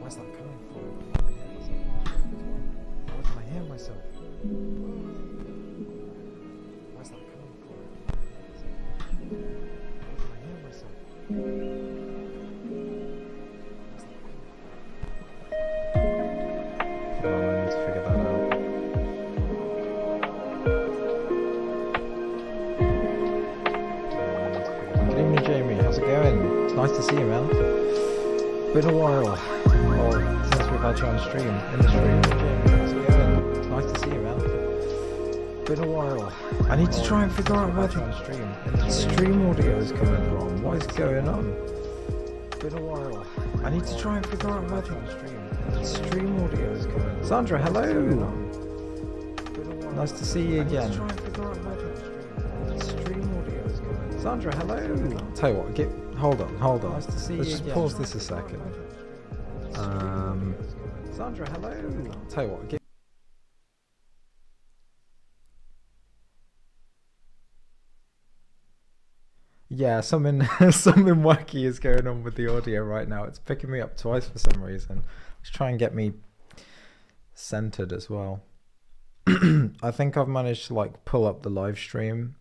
Where's that coming from? Why can I hear myself? Where's that coming from? Why can I hear myself? Hold on, I need to figure that out. Good evening, Jamie. How's it going? It's nice to see you, man. Been a while. Well, since we've had you on stream, in the stream. Jamie, how's it going? It's nice to see you, man. Been a while. I need to try and figure out where the stream audio is coming from. What is going on? Been a while. I need to try and figure out where the stream audio is coming from. Sandra, hello. Nice to see you again. Sandra, hello. Tell you what, hold on. Nice to see Let's just pause this a second. Sandra, hello. Tell you what, yeah, something wacky is going on with the audio right now. It's picking me up twice for some reason. Let's try and get me centered as well. I think I've managed to like pull up the live stream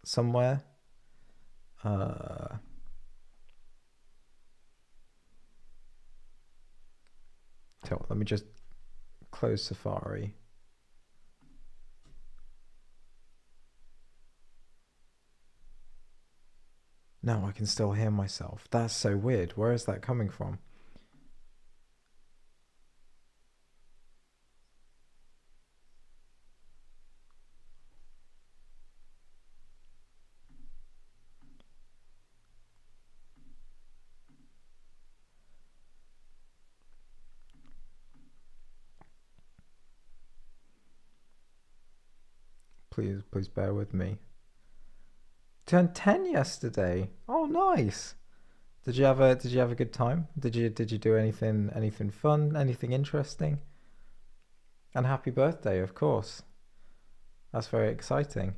somewhere. Let me just close Safari. No, I can still hear myself. That's so weird. Where is that coming from? Please bear with me. Turned 10 yesterday. Oh, nice. Did you have a good time? Did you do anything fun, anything interesting? And happy birthday, of course. That's very exciting.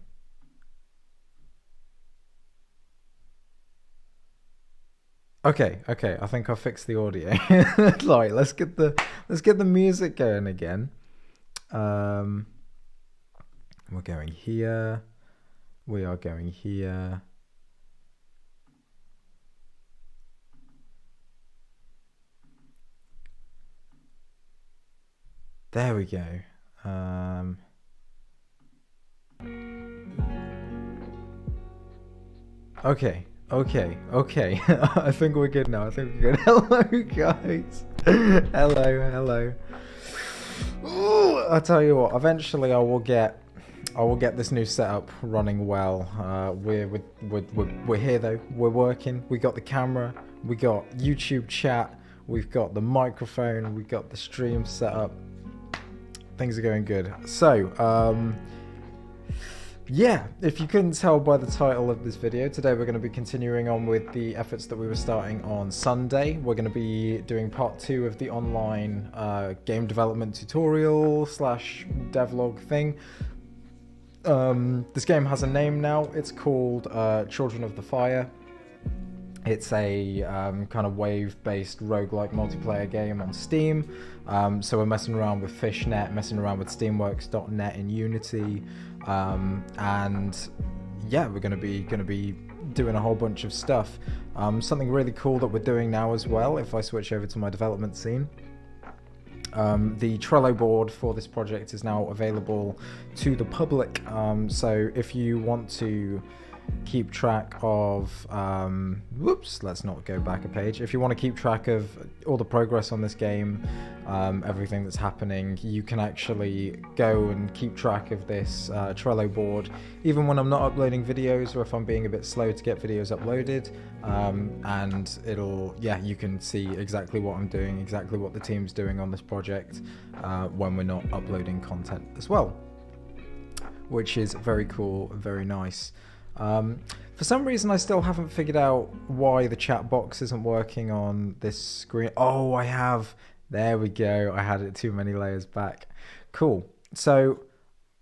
Okay. I think I'll fix the audio. Right, let's get the music going again. We're going here. We are going here. There we go. Okay. I think we're good now. Hello, guys. Hello. Ooh, I tell you what. Eventually, I will get this new setup running well. We're here though. We're working. We got the camera. We got YouTube chat. We've got the microphone. We got the stream set up. Things are going good. So, yeah, if you couldn't tell by the title of this video, today we're going to be continuing on with the efforts that we were starting on Sunday. We're going to be doing part 2 of the online game development tutorial / devlog thing. This game has a name now. It's called Children of the Fire. It's a kind of wave-based roguelike multiplayer game on Steam. So we're messing around with Fishnet, messing around with Steamworks.net in Unity, and yeah, we're gonna be doing a whole bunch of stuff. Something really cool that we're doing now as well. If I switch over to my development scene. The Trello board for this project is now available to the public, so if you want to keep track of let's not go back a page. If you want to keep track of all the progress on this game, everything that's happening, you can actually go and keep track of this Trello board even when I'm not uploading videos, or if I'm being a bit slow to get videos uploaded, and you can see exactly what I'm doing, exactly what the team's doing on this project when we're not uploading content as well, which is very cool, very nice. For some reason I still haven't figured out why the chat box isn't working on this screen. Oh, I have. There we go. I had it too many layers back. Cool. So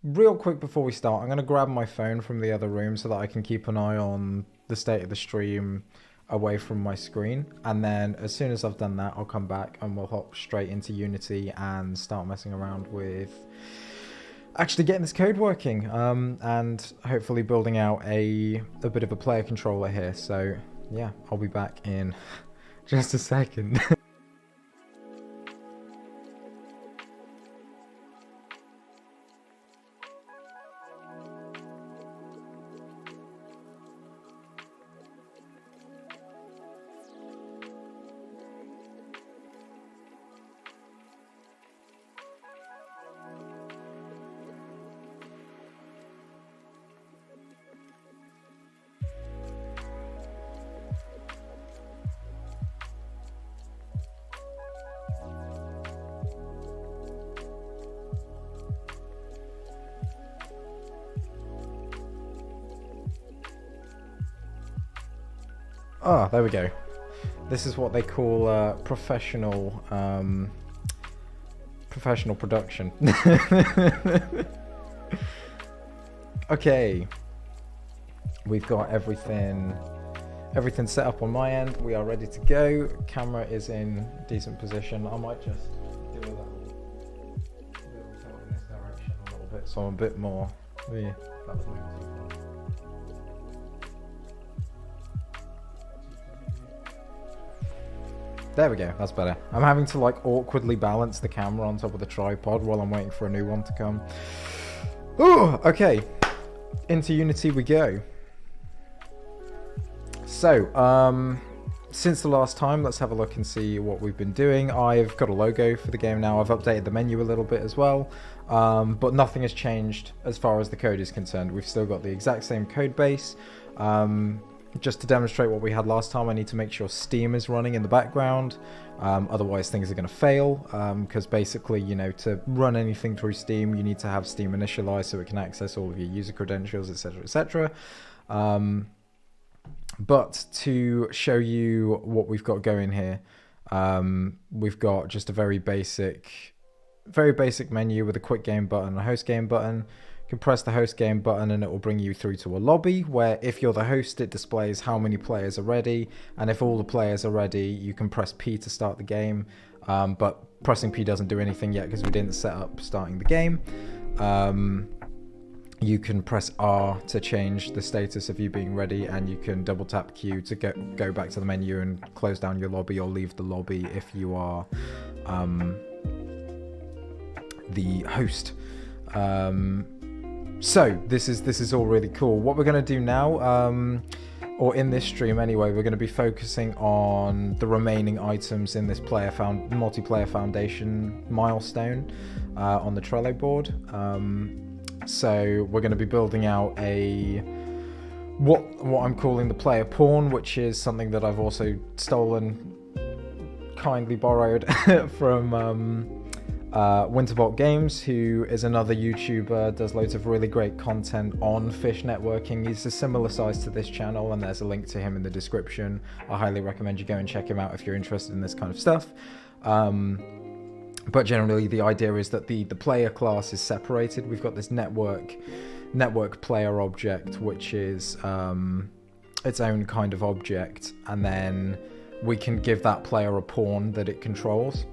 real quick before we start, I'm going to grab my phone from the other room so that I can keep an eye on the state of the stream away from my screen, and then as soon as I've done that, I'll come back and we'll hop straight into Unity and start messing around with actually getting this code working, and hopefully building out a bit of a player controller here. So yeah, I'll be back in just a second. Ah, there we go. This is what they call professional production. Okay, we've got everything set up on my end. We are ready to go. Camera is in decent position. I might just do a little tilt in this direction a little bit, so I'm a bit more. Yeah, that was maybe too far. There we go, that's better. I'm having to like awkwardly balance the camera on top of the tripod while I'm waiting for a new one to come. Ooh, okay. Into Unity we go. So, since the last time, let's have a look and see what we've been doing. I've got a logo for the game now. I've updated the menu a little bit as well, but nothing has changed as far as the code is concerned. We've still got the exact same code base. Just to demonstrate what we had last time, I need to make sure Steam is running in the background. Otherwise things are going to fail, because basically, you know, to run anything through Steam, you need to have Steam initialized so it can access all of your user credentials, etc., etc. But to show you what we've got going here, we've got just a very basic menu with a quick game button and a host game button. You can press the host game button and it will bring you through to a lobby where if you're the host, it displays how many players are ready, and if all the players are ready, you can press P to start the game, but pressing P doesn't do anything yet because we didn't set up starting the game. You can press R to change the status of you being ready, and you can double tap Q to go back to the menu and close down your lobby or leave the lobby if you are the host. So this is all really cool. What we're going to do now, or in this stream anyway, we're going to be focusing on the remaining items in this multiplayer foundation milestone on the Trello board. So we're going to be building out what I'm calling the player pawn, which is something that I've also stolen, kindly borrowed from Winterbolt Games, who is another YouTuber, does loads of really great content on fish networking. He's a similar size to this channel, and there's a link to him in the description. I highly recommend you go and check him out if you're interested in this kind of stuff. But generally the idea is that the player class is separated. We've got this network player object, which is its own kind of object, and then we can give that player a pawn that it controls.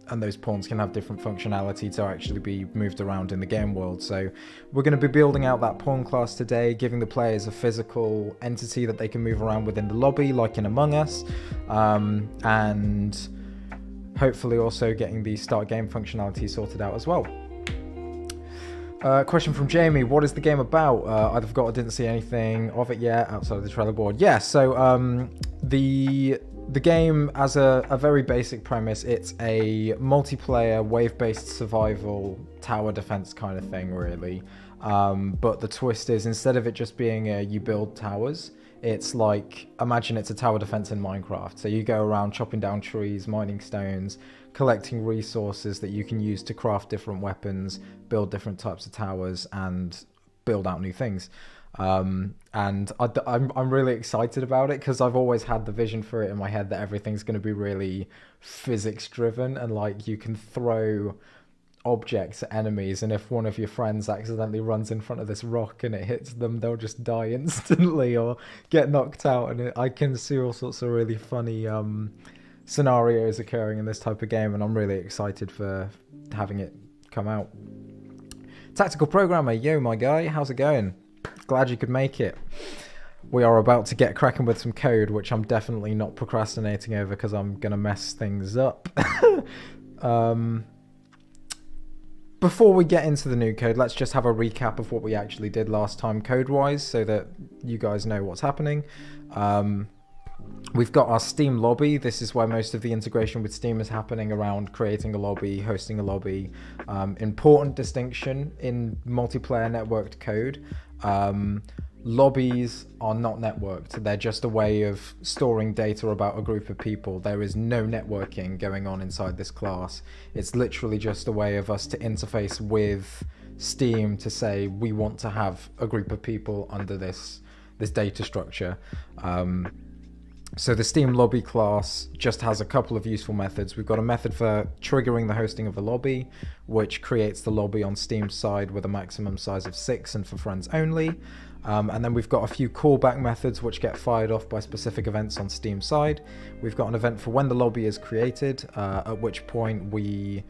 And those pawns can have different functionality to actually be moved around in the game world. So we're going to be building out that pawn class today, giving the players a physical entity that they can move around within the lobby, like in Among Us, and hopefully also getting the start game functionality sorted out as well. Question from Jamie: what is the game about? I forgot, I didn't see anything of it yet outside of the Trello board. Yeah, so the game, as a very basic premise, it's a multiplayer wave-based survival tower defense kind of thing, really. But the twist is, instead of it just being you build towers, it's like, imagine it's a tower defense in Minecraft. So you go around chopping down trees, mining stones, collecting resources that you can use to craft different weapons, build different types of towers, and build out new things. And I'm really excited about it because I've always had the vision for it in my head that everything's going to be really physics driven, and like you can throw objects at enemies, and if one of your friends accidentally runs in front of this rock and it hits them, they'll just die instantly or get knocked out. And I can see all sorts of really funny scenarios occurring in this type of game, and I'm really excited for having it come out. Tactical Programmer, yo my guy, how's it going? Glad you could make it. We are about to get cracking with some code, which I'm definitely not procrastinating over because I'm going to mess things up. Before we get into the new code, let's just have a recap of what we actually did last time code-wise so that you guys know what's happening. We've got our Steam lobby. This is where most of the integration with Steam is happening, around creating a lobby, hosting a lobby. Important distinction in multiplayer networked code. Lobbies are not networked. They're just a way of storing data about a group of people. There is no networking going on inside this class. It's literally just a way of us to interface with Steam to say we want to have a group of people under this data structure. So the Steam lobby class just has a couple of useful methods. We've got a method for triggering the hosting of the lobby, which creates the lobby on Steam's side with a maximum size of 6 and for friends only. And then we've got a few callback methods which get fired off by specific events on Steam's side. We've got an event for when the lobby is created, at which point we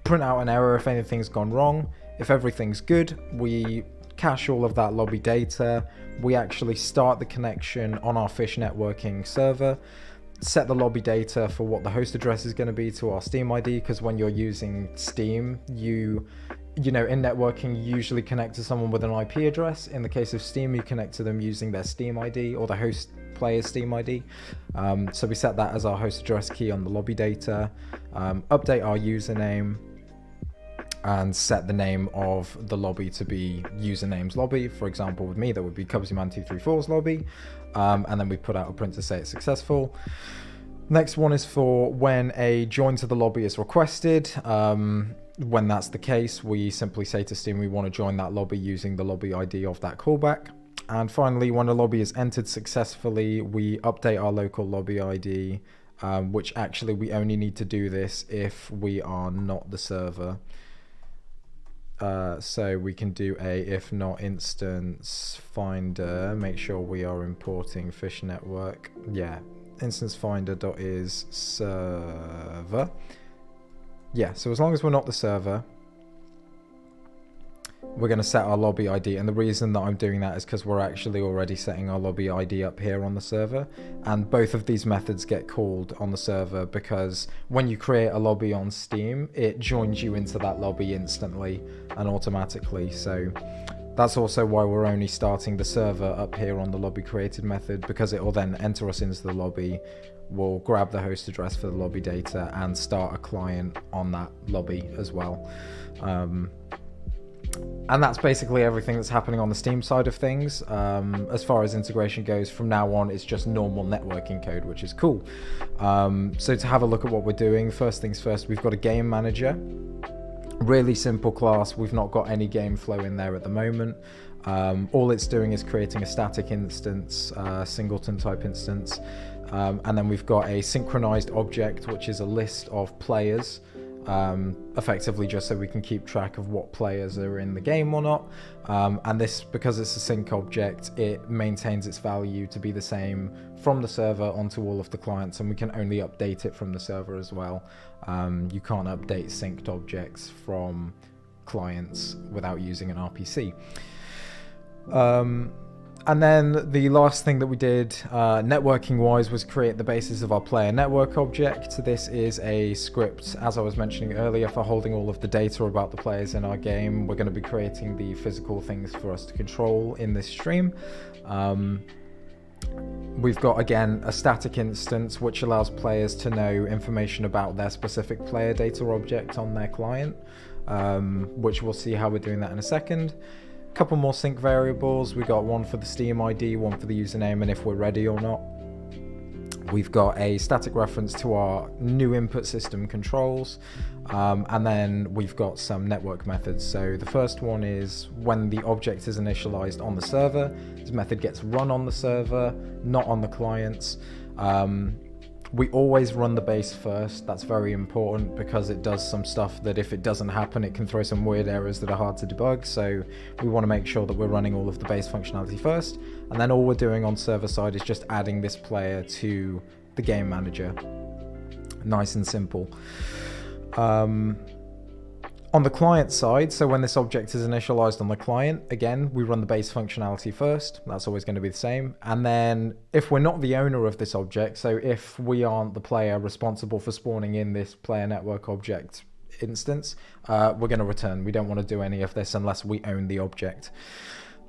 print out an error if anything's gone wrong. If everything's good, we cache all of that lobby data. We actually start the connection on our fish networking server, set the lobby data for what the host address is going to be to our Steam ID, because when you're using Steam, you know, in networking, you usually connect to someone with an IP address. In the case of Steam, you connect to them using their Steam ID or the host player's Steam ID. So we set that as our host address key on the lobby data, update our username, and set the name of the lobby to be username's lobby. For example, with me, that would be Cubsyman234's lobby. And then we put out a print to say it's successful. Next one is for when a join to the lobby is requested. When that's the case, we simply say to Steam we want to join that lobby using the lobby ID of that callback. And finally, when a lobby is entered successfully, we update our local lobby ID, which actually we only need to do this if we are not the server. So we can do a if not instance finder, make sure we are importing fish network. Yeah, instance finder.is server. Yeah, so as long as we're not the server, we're going to set our lobby ID. And the reason that I'm doing that is because we're actually already setting our lobby ID up here on the server. And both of these methods get called on the server because when you create a lobby on Steam, it joins you into that lobby instantly and automatically. So that's also why we're only starting the server up here on the lobby created method, because it will then enter us into the lobby. We'll grab the host address for the lobby data and start a client on that lobby as well. And that's basically everything that's happening on the Steam side of things. As far as integration goes, from now on, it's just normal networking code, which is cool. So to have a look at what we're doing, first things first, we've got a game manager. Really simple class. We've not got any game flow in there at the moment. All it's doing is creating a static instance, singleton type instance. And then we've got a synchronized object, which is a list of players. Effectively just so we can keep track of what players are in the game or not. And this, because it's a sync object, it maintains its value to be the same from the server onto all of the clients, and we can only update it from the server as well. You can't update synced objects from clients without using an RPC. And then the last thing that we did networking wise was create the basis of our player network object. This is a script, as I was mentioning earlier, for holding all of the data about the players in our game. We're going to be creating the physical things for us to control in this stream. We've got, again, a static instance which allows players to know information about their specific player data object on their client, which we'll see how we're doing that in a second. Couple more sync variables. We got one for the Steam ID, one for the username, and if we're ready or not. We've got a static reference to our new input system controls, and then we've got some network methods. So the first one is when the object is initialized on the server, this method gets run on the server, not on the clients. We always run the base first. That's very important because it does some stuff that if it doesn't happen, it can throw some weird errors that are hard to debug. So we want to make sure that we're running all of the base functionality first. And then all we're doing on server side is just adding this player to the game manager. Nice and simple. On the client side, so when this object is initialized on the client, again, we run the base functionality first. That's always going to be the same. And then if we're not the owner of this object, so if we aren't the player responsible for spawning in this player network object instance, we're going to return. We don't want to do any of this unless we own the object.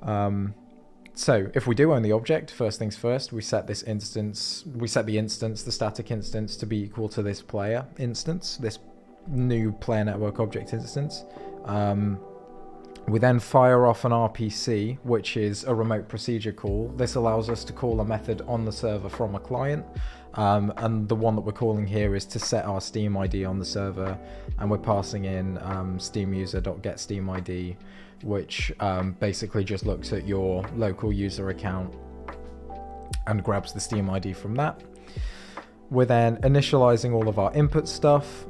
So if we do own the object, first things first, we set this instance, the static instance, to be equal to this player instance, this new player network object instance. We then fire off an RPC, which is a remote procedure call. This allows us to call a method on the server from a client, and the one that we're calling here is to set our Steam ID on the server, and we're passing in steamuser.getSteamID, which basically just looks at your local user account and grabs the Steam ID from that. We're then initializing all of our input stuff,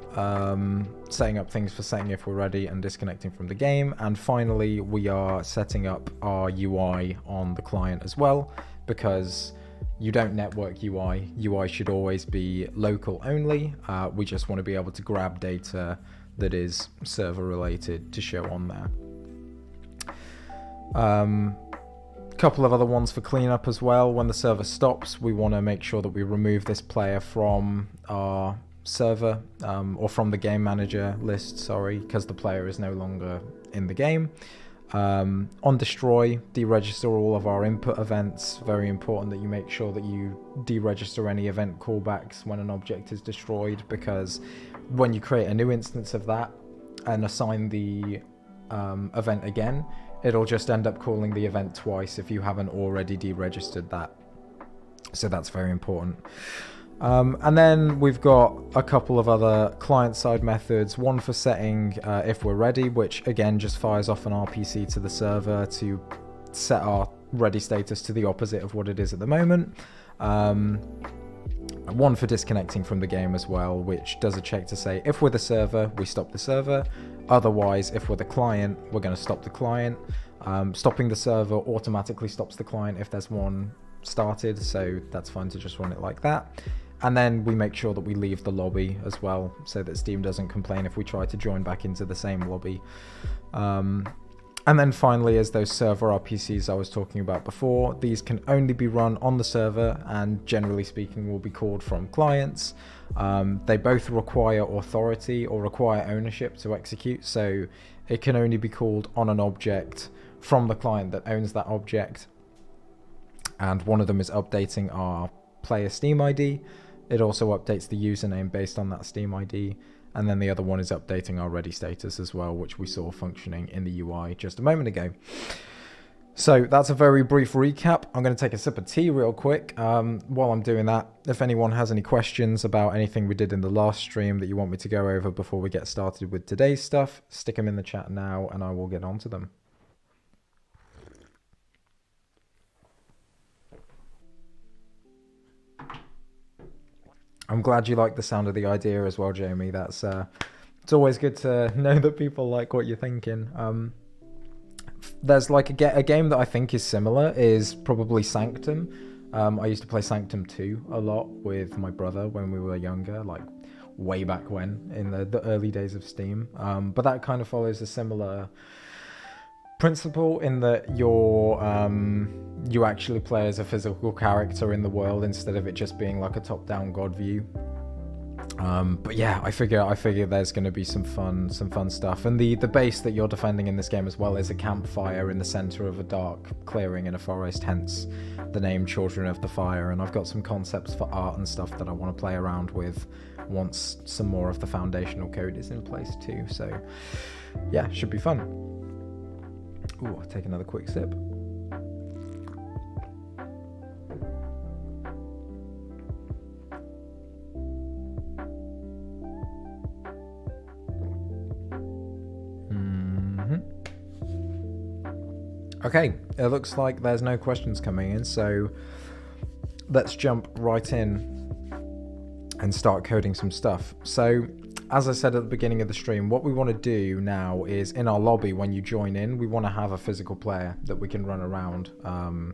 setting up things for setting if we're ready and disconnecting from the game. And finally, we are setting up our UI on the client as well, because you don't network UI. UI should always be local only. We just want to be able to grab data that is server related to show on there. Couple of other ones for cleanup as well. When the server stops, we want to make sure that we remove this player from our server, or from the game manager list, sorry, because the player is no longer in the game. On destroy, deregister all of our input events. Very important that you make sure that you deregister any event callbacks when an object is destroyed, because when you create a new instance of that and assign the event again, it'll just end up calling the event twice if you haven't already deregistered that. So that's very important. And then we've got a couple of other client-side methods. One for setting if we're ready, which again just fires off an RPC to the server to set our ready status to the opposite of what it is at the moment. One for disconnecting from the game as well, which does a check to say if we're the server, we stop the server. Otherwise, if we're the client, we're going to stop the client. Stopping the server automatically stops the client if there's one started, so that's fine to just run it like that. And then we make sure that we leave the lobby as well, so that Steam doesn't complain if we try to join back into the same lobby. And then finally, as those server RPCs I was talking about before, these can only be run on the server and generally speaking will be called from clients. They both require authority or require ownership to execute, so it can only be called on an object from the client that owns that object. And one of them is updating our player Steam ID. It also updates the username based on that Steam ID. And then the other one is updating our ready status as well, which we saw functioning in the UI just a moment ago. So that's a very brief recap. I'm going to take a sip of tea real quick. While I'm doing that, if anyone has any questions about anything we did in the last stream that you want me to go over before we get started with today's stuff, stick them in the chat now and I will get on to them. I'm glad you like the sound of the idea as well, Jamie. That's it's always good to know that people like what you're thinking. There's like a game that I think is similar is probably Sanctum. I used to play Sanctum 2 a lot with my brother when we were younger, like way back when in the early days of Steam. But that kind of follows a similar principle in that you actually play as a physical character in the world instead of it just being like a top-down god view. But yeah, I figure there's going to be some fun stuff. And the base that you're defending in this game as well is a campfire in the center of a dark clearing in a forest, hence the name Children of the Fire. And I've got some concepts for art and stuff that I want to play around with once some more of the foundational code is in place too. So yeah, should be fun. Ooh, I'll take another quick sip. Okay, it looks like there's no questions coming in, so let's jump right in. and start coding some stuff. So as I said at the beginning of the stream, what we want to do now is in our lobby, when you join in, we want to have a physical player that we can run around. And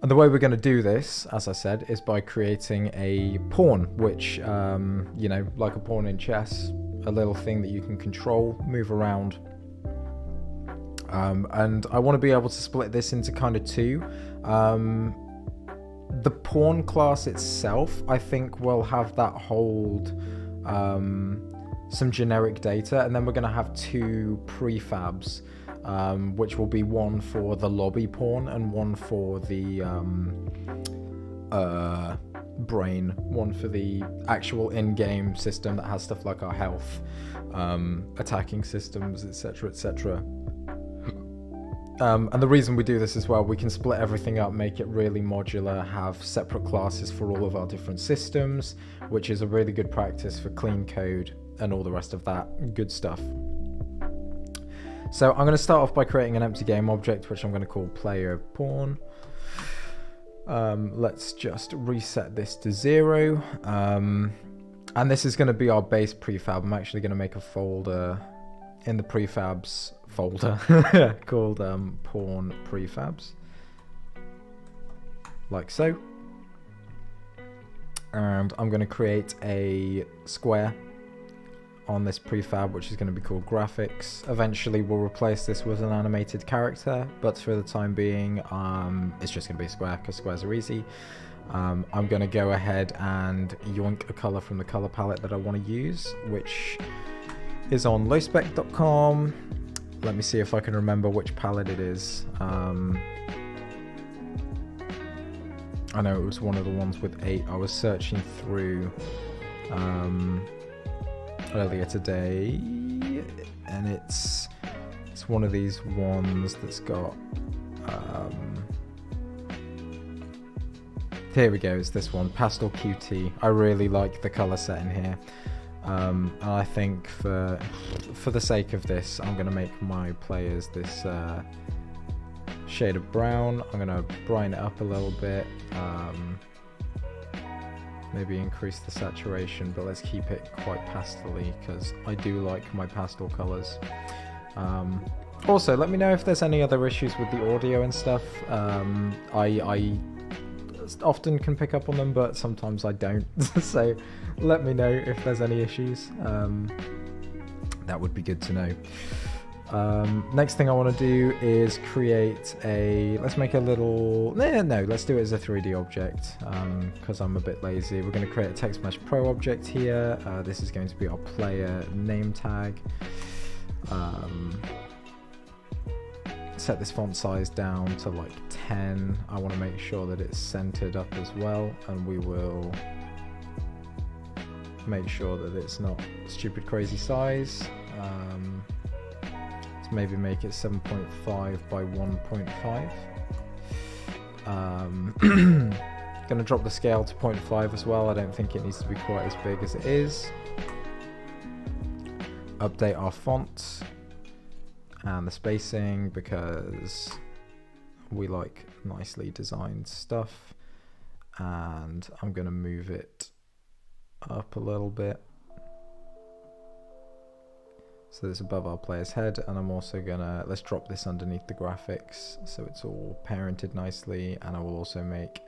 the way we're going to do this, as I said, is by creating a pawn, which, you know, like a pawn in chess, a little thing that you can control, move around. And I want to be able to split this into kind of two. The pawn class itself, I think, will have that hold some generic data, and then we're going to have two prefabs, which will be one for the lobby pawn and one for the brain, one for the actual in-game system that has stuff like our health, attacking systems, etc., etc. And the reason we do this as well, we can split everything up, make it really modular, have separate classes for all of our different systems, which is a really good practice for clean code and all the rest of that good stuff. So I'm going to start off by creating an empty game object, which I'm going to call player pawn. Let's just reset this to 0. And this is going to be our base prefab. I'm actually going to make a folder in the prefabs folder called pawn prefabs, like so. And I'm going to create a square on this prefab, which is going to be called graphics. Eventually we'll replace this with an animated character, but for the time being it's just going to be a square because squares are easy. I'm going to go ahead and yoink a color from the color palette that I want to use, which is on lowspec.com. Let me see if I can remember which palette it is. I know it was one of the ones with 8. I was searching through earlier today, and it's one of these ones that's got here we go, it's this one, Pastel QT. I really like the color set in here. And I think for the sake of this, I'm going to make my players this shade of brown. I'm going to brighten it up a little bit, maybe increase the saturation, but let's keep it quite pastel-y because I do like my pastel colors. Also, let me know if there's any other issues with the audio and stuff. I often can pick up on them, but sometimes I don't. So let me know if there's any issues. That would be good to know. Next thing I want to do is create a, let's make a little, no, let's do it as a 3D object because I'm a bit lazy. We're going to create a Text Mesh Pro object here. This is going to be our player name tag. Set this font size down to like 10. I want to make sure that it's centered up as well, and we will make sure that it's not stupid crazy size. Let's maybe make it 7.5 by 1.5. Gonna drop the scale to 0.5 as well. I don't think it needs to be quite as big as it is. Update our font and the spacing because we like nicely designed stuff, and I'm going to move it up a little bit so it's above our player's head, and I'm also gonna, let's drop this underneath the graphics so it's all parented nicely, and I will also make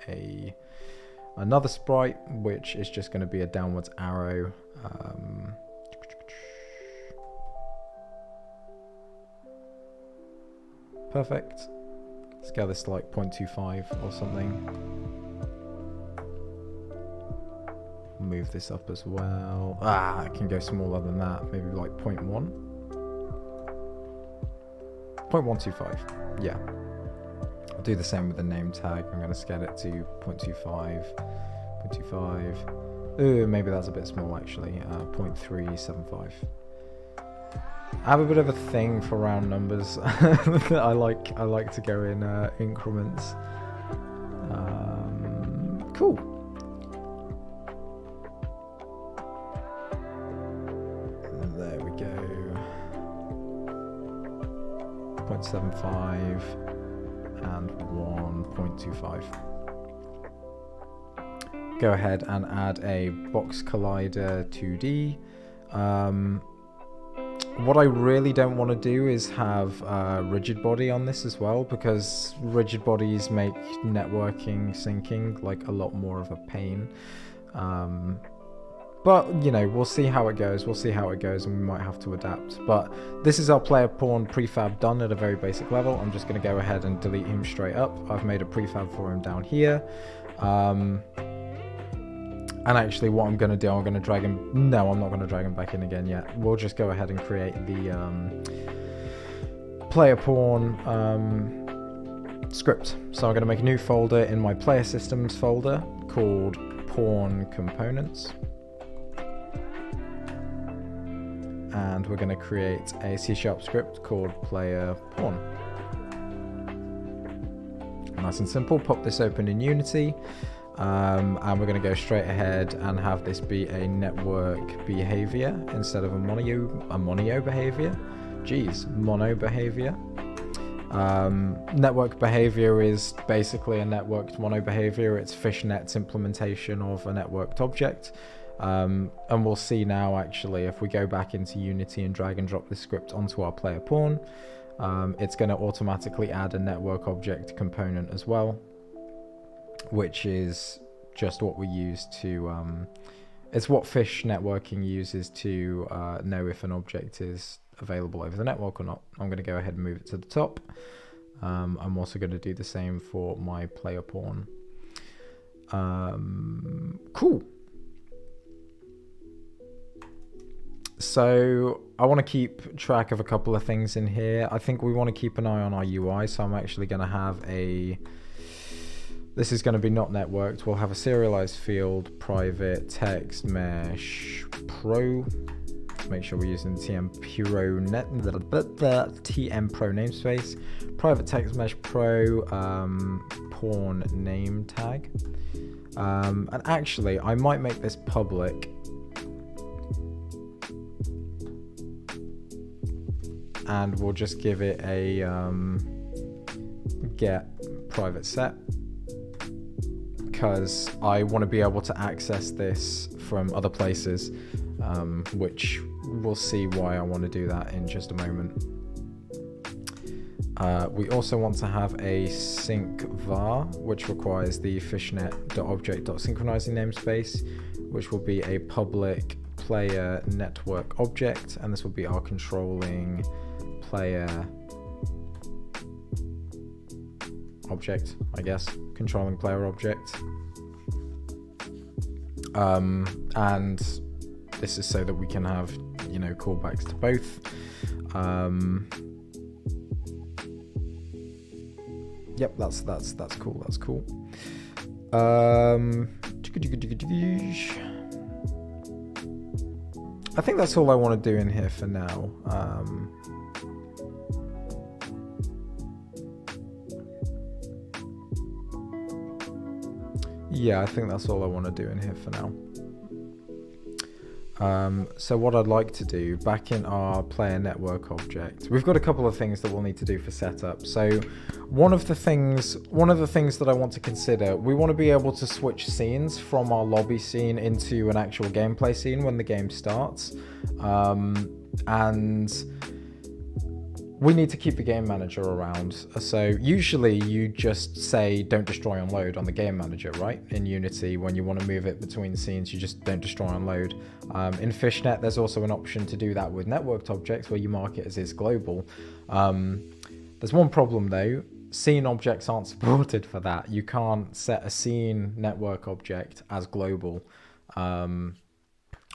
another sprite which is just going to be a downwards arrow. Perfect. Scale this to like 0.25 or something. Move this up as well. I can go smaller than that, maybe like 0.1. 0.125, yeah. I'll do the same with the name tag. I'm going to scale it to 0.25, 0.25. Maybe that's a bit small actually, 0.375. I have a bit of a thing for round numbers. I like to go in increments. Cool. There we go. 0.75 and 1.25. go ahead and add a box collider 2D. What I really don't want to do is have rigid body on this as well, because rigid bodies make networking syncing like a lot more of a pain. But, you know, we'll see how it goes. We'll see how it goes, and we might have to adapt. But this is our player pawn prefab done at a very basic level. I'm just going to go ahead and delete him straight up. I've made a prefab for him down here. And actually what I'm going to do, I'm going to drag him... No, I'm not going to drag him back in again yet. We'll just go ahead and create the player pawn script. So I'm going to make a new folder in my player systems folder called pawn components. And we're going to create a C# script called player pawn. Nice and simple. Pop this open in Unity. And we're going to go straight ahead and have this be a network behavior instead of a mono behavior. Geez, mono behavior. Network behavior is basically a networked mono behavior. It's fishnet's implementation of a networked object. And we'll see now, actually, if we go back into Unity and drag and drop this script onto our player pawn, it's going to automatically add a network object component as well, which is just what we use to, it's what fish networking uses to know if an object is available over the network or not. I'm going to go ahead and move it to the top. I'm also going to do the same for my player pawn. Cool. So I want to keep track of a couple of things in here. I think we want to keep an eye on our UI, so I'm actually going to have a... This is going to be not networked. We'll have a serialized field, private text mesh pro. Make sure we're using the TM Pro namespace. Private text mesh pro pawn name tag. And actually, I might make this public. And we'll just give it a get private set, because I want to be able to access this from other places, which we'll see why I want to do that in just a moment. We also want to have a sync var, which requires the fishnet.object.synchronizing namespace, which will be a public player network object, and this will be our controlling player object, I guess, controlling player object. And this is so that we can have, you know, callbacks to both. Yep, that's cool. That's cool. I think that's all I want to do in here for now. Yeah, I think that's all I want to do in here for now. So what I'd like to do, back in our player network object, we've got a couple of things that we'll need to do for setup. So one of the things that I want to consider, we want to be able to switch scenes from our lobby scene into an actual gameplay scene when the game starts. And we need to keep the game manager around. So usually you just say don't destroy on load on the game manager, right? In Unity, when you want to move it between scenes, you just don't destroy on load. In Fishnet, there's also an option to do that with networked objects where you mark it as is global. There's one problem though. Scene objects aren't supported for that. You can't set a scene network object as global,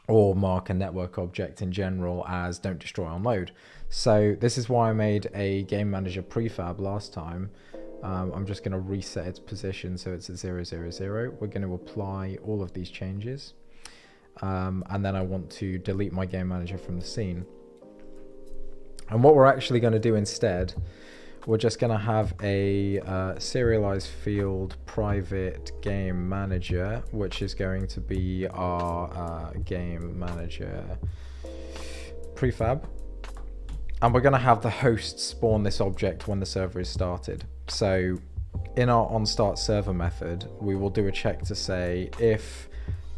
or mark a network object in general as don't destroy on load. So this is why I made a game manager prefab last time. I'm just going to reset its position so it's at 0, 0, 0. We're going to apply all of these changes. And then I want to delete my game manager from the scene. And what we're actually going to do instead, we're just going to have a serialized field private game manager, which is going to be our game manager prefab. And we're going to have the host spawn this object when the server is started. So in our onStartServer method, we will do a check to say if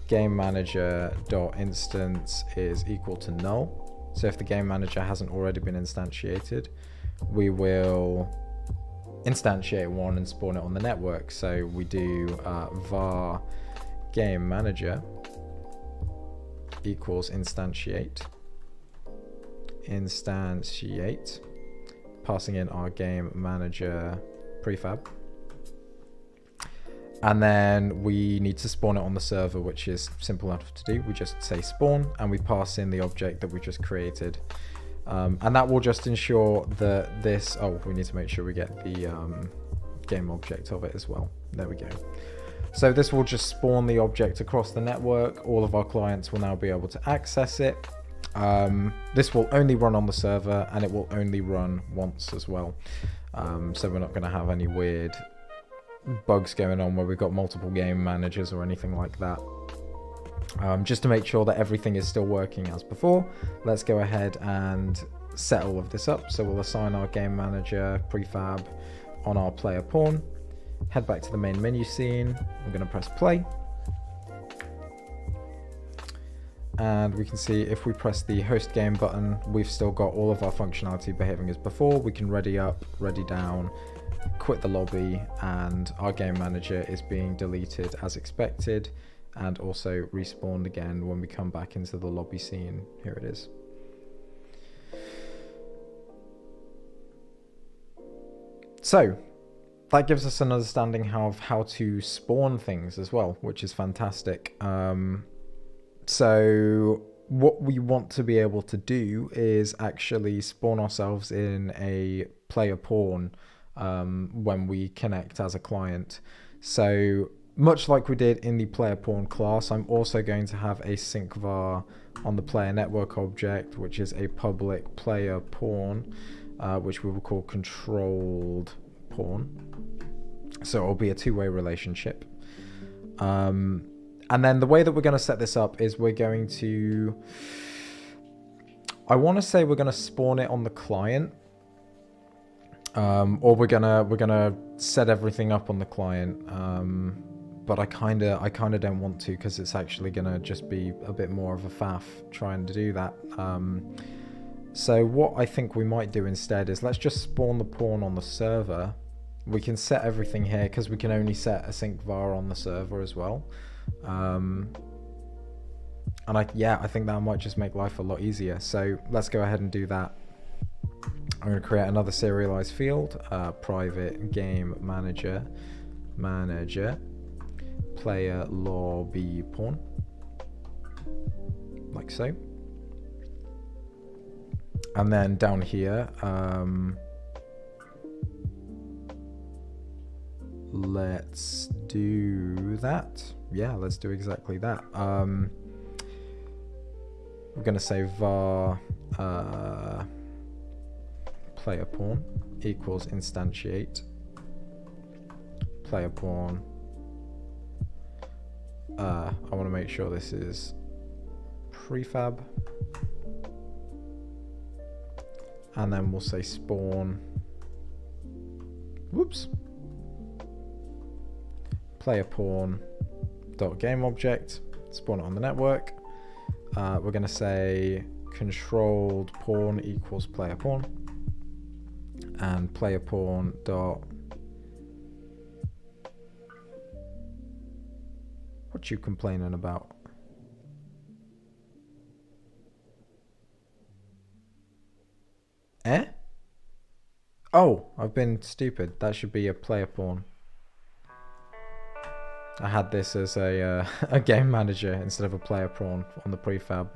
game manager.instance is equal to null. So if the game manager hasn't already been instantiated, we will instantiate one and spawn it on the network. So we do var game manager equals instantiate, passing in our game manager prefab. And then we need to spawn it on the server, which is simple enough to do. We just say spawn and we pass in the object that we just created. And that will just ensure that this, we need to make sure we get the game object of it as well. There we go. So this will just spawn the object across the network. All of our clients will now be able to access it. This will only run on the server and it will only run once as well. So we're not going to have any weird bugs going on where we've got multiple game managers or anything like that. Just to make sure that everything is still working as before, let's go ahead and set all of this up. So we'll assign our game manager prefab on our player pawn, head back to the main menu scene. I'm going to press play. And we can see if we press the host game button, we've still got all of our functionality behaving as before. We can ready up, ready down, quit the lobby, and our game manager is being deleted as expected and also respawned again when we come back into the lobby scene. Here it is. So that gives us an understanding of how to spawn things as well, which is fantastic. So what we want to be able to do is actually spawn ourselves in a player pawn when we connect as a client. So much like we did in the player pawn class, I'm also going to have a sync var on the player network object, which is a public player pawn, which we will call controlled pawn. So it'll be a two-way relationship. And then the way that we're going to set this up is we're going to, I want to say we're going to spawn it on the client, or we're gonna set everything up on the client. But I kind of don't want to, because it's actually going to just be a bit more of a faff trying to do that. So what I think we might do instead is let's just spawn the pawn on the server. We can set everything here because we can only set a sync var on the server as well. And I think that might just make life a lot easier. So let's go ahead and do that. I'm going to create another serialized field, private game manager player lobby pawn, like so. And then down here, let's do that. Yeah, let's do exactly that. We're going to say var player pawn equals instantiate player pawn. I want to make sure this is prefab, and then we'll say spawn player pawn dot game object, spawn it on the network. We're going to say controlled pawn equals player pawn, and player pawn dot, what you complaining about? Oh, I've been stupid. That should be a player pawn. I had this as a game manager instead of a player pawn on the prefab.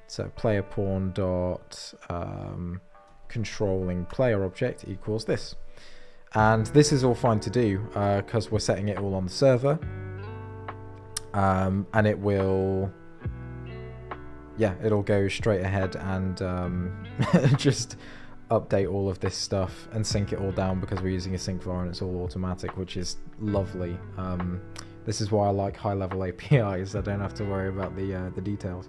So player pawn dot controlling player object equals this. And this is all fine to do because we're setting it all on the server. And it will, it'll go straight ahead and just update all of this stuff and sync it all down because we're using a sync var and it's all automatic, which is lovely. This is why I like high-level APIs. I don't have to worry about the details.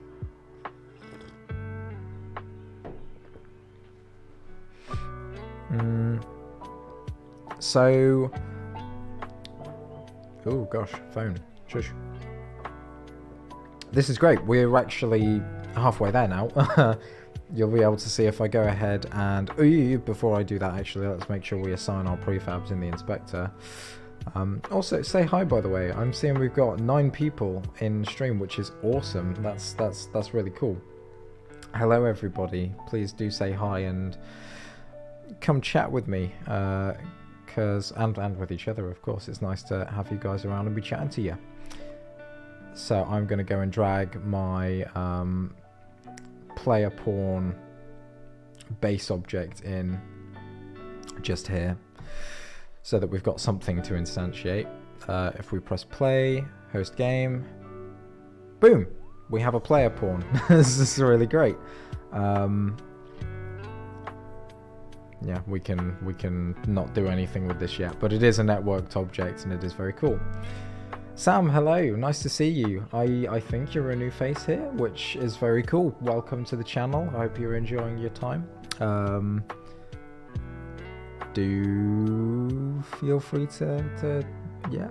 So, oh gosh, phone, shush. This is great. We're actually halfway there now. You'll be able to see if I go ahead and... before I do that, actually, let's make sure we assign our prefabs in the inspector. Also, say hi, by the way. I'm seeing we've got 9 people in stream, which is awesome. That's really cool. Hello, everybody. Please do say hi and come chat with me. And with each other, of course. It's nice to have you guys around and be chatting to you. So I'm going to go and drag my player pawn base object in just here so that we've got something to instantiate. If we press play, host game, boom, we have a player pawn. This is really great. Yeah, we can not do anything with this yet, but it is a networked object and it is very cool. Sam, hello, nice to see you. I think you're a new face here, which is very cool. Welcome to the channel. I hope you're enjoying your time. Do feel free to yeah,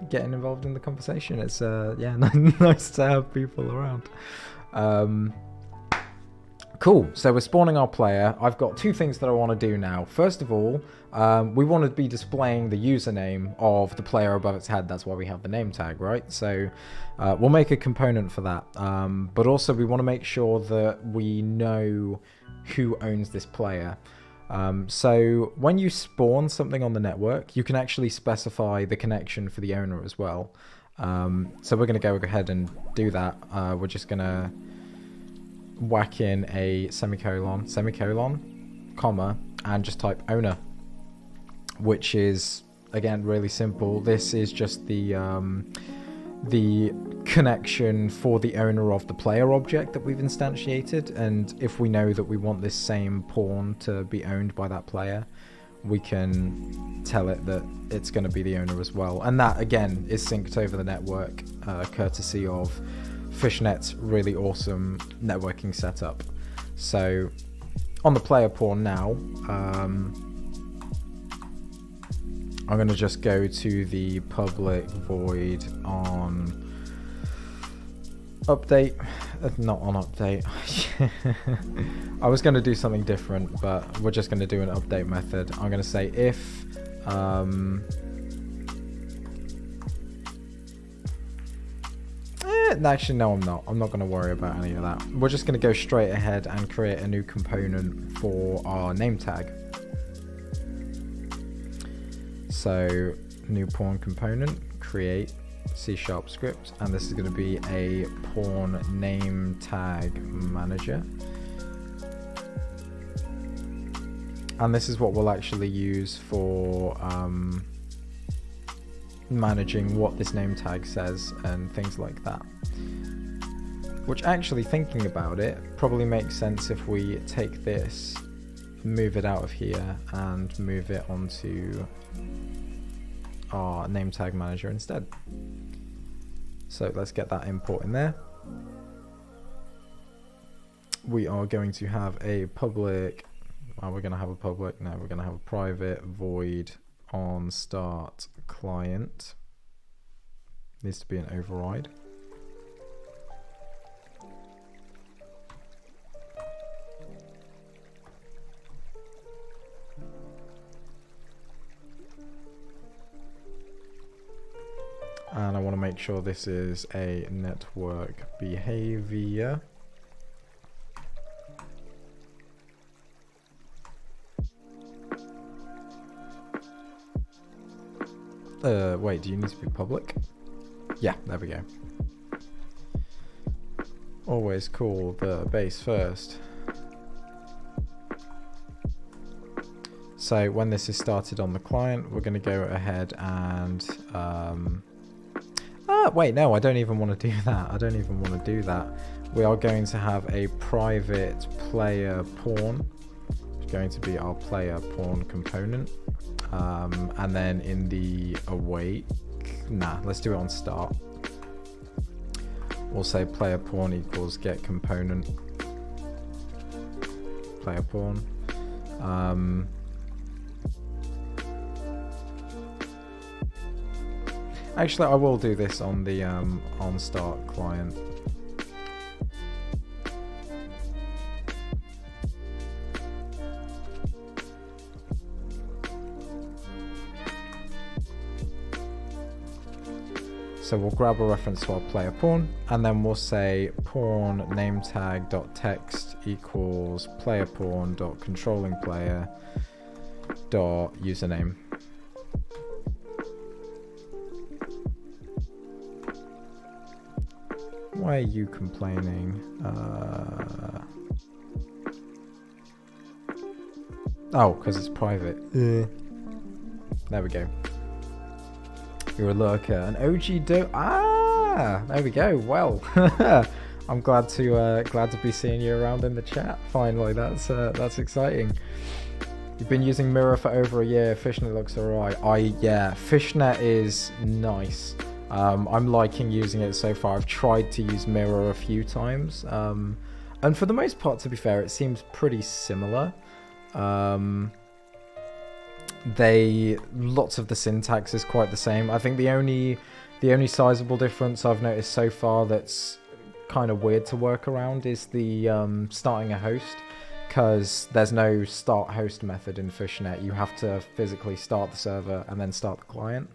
getting involved in the conversation. It's yeah, nice to have people around. Cool, so we're spawning our player. I've got 2 things that I want to do now. First of all, we want to be displaying the username of the player above its head. That's why we have the name tag, right? So we'll make a component for that. But also we want to make sure that we know who owns this player. So when you spawn something on the network, you can actually specify the connection for the owner as well. So we're going to go ahead and do that. We're just going to whack in a semicolon, comma, and just type owner, which is, again, really simple. This is just the connection for the owner of the player object that we've instantiated, and if we know that we want this same pawn to be owned by that player, we can tell it that it's going to be the owner as well. And that, again, is synced over the network, courtesy of Fishnet's really awesome networking setup. So on the player pawn now, I'm going to just go to the public void on update, not on update. I was going to do something different, but we're just going to do an update method. I'm going to say if actually, no, I'm not. I'm not going to worry about any of that. We're just going to go straight ahead and create a new component for our name tag. So, new pawn component, create C# script, and this is going to be a pawn name tag manager. And this is what we'll actually use for managing what this name tag says and things like that. Which, actually, thinking about it, probably makes sense if we take this, move it out of here, and move it onto our name tag manager instead. So let's get that import in there. We are going to have a public, we're going to have a public, no, we're going to have a private void on start client. Needs to be an override. And I want to make sure this is a network behavior. Wait, do you need to be public? Yeah, there we go. Always call the base first. So when this is started on the client, we're going to go ahead and wait, no, I don't even want to do that. I don't even want to do that. We are going to have a private player pawn. It's going to be our player pawn component. And then in the awake, let's do it on start. We'll say player pawn equals get component. Player pawn. Actually, I will do this on the on start client. So we'll grab a reference to our player pawn, and then we'll say pawn name tag dot text equals player pawn dot controlling player dot username. Why are you complaining? Oh, because it's private. There we go. You're a lurker. An OG do. Ah, there we go. Well, I'm glad to be seeing you around in the chat. Finally, that's exciting. You've been using Mirror for over a year. Fishnet looks alright. Yeah, Fishnet is nice. I'm liking using it so far. I've tried to use Mirror a few times, and for the most part, to be fair, it seems pretty similar. Lots of the syntax is quite the same. I think the only sizable difference I've noticed so far that's kind of weird to work around is the starting a host, because there's no start host method in Fishnet. You have to physically start the server and then start the client,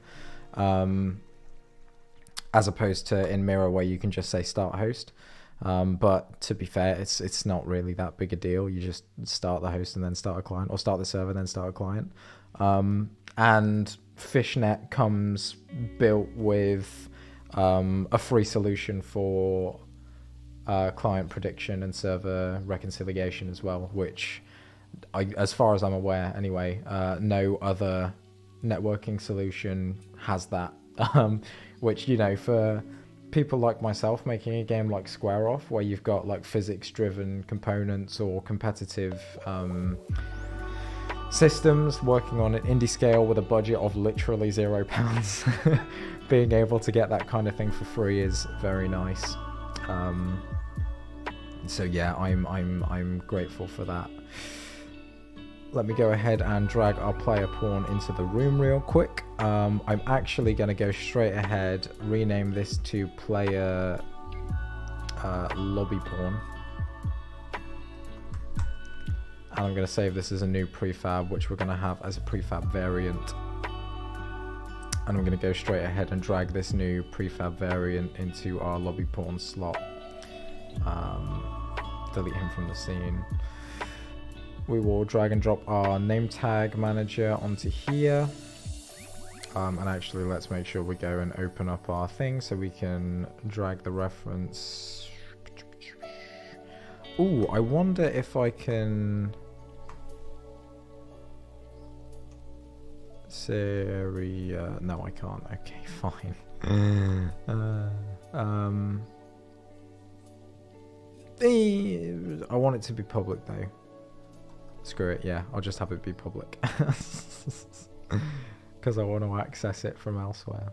as opposed to in Mirror where you can just say start host. But to be fair, it's not really that big a deal. You just start the host and then start a client, or start the server and then start a client. And Fishnet comes built with a free solution for client prediction and server reconciliation as well, which, as far as I'm aware anyway, no other networking solution has that. Which, you know, for people like myself making a game like Square Off, where you've got like physics-driven components or competitive systems working on an indie scale with a budget of literally £0, being able to get that kind of thing for free is very nice. So yeah, I'm grateful for that. Let me go ahead and drag our player pawn into the room real quick. I'm actually going to go straight ahead, rename this to player lobby pawn. And I'm going to save this as a new prefab, which we're going to have as a prefab variant. And I'm going to go straight ahead and drag this new prefab variant into our lobby pawn slot. Delete him from the scene. We will drag and drop our name tag manager onto here. And actually, let's make sure we go and open up our thing so we can drag the reference. Ooh, I wonder if I can... no, I can't. Okay, fine. I want it to be public though. Screw it, yeah, I'll just have it be public. Because I want to access it from elsewhere.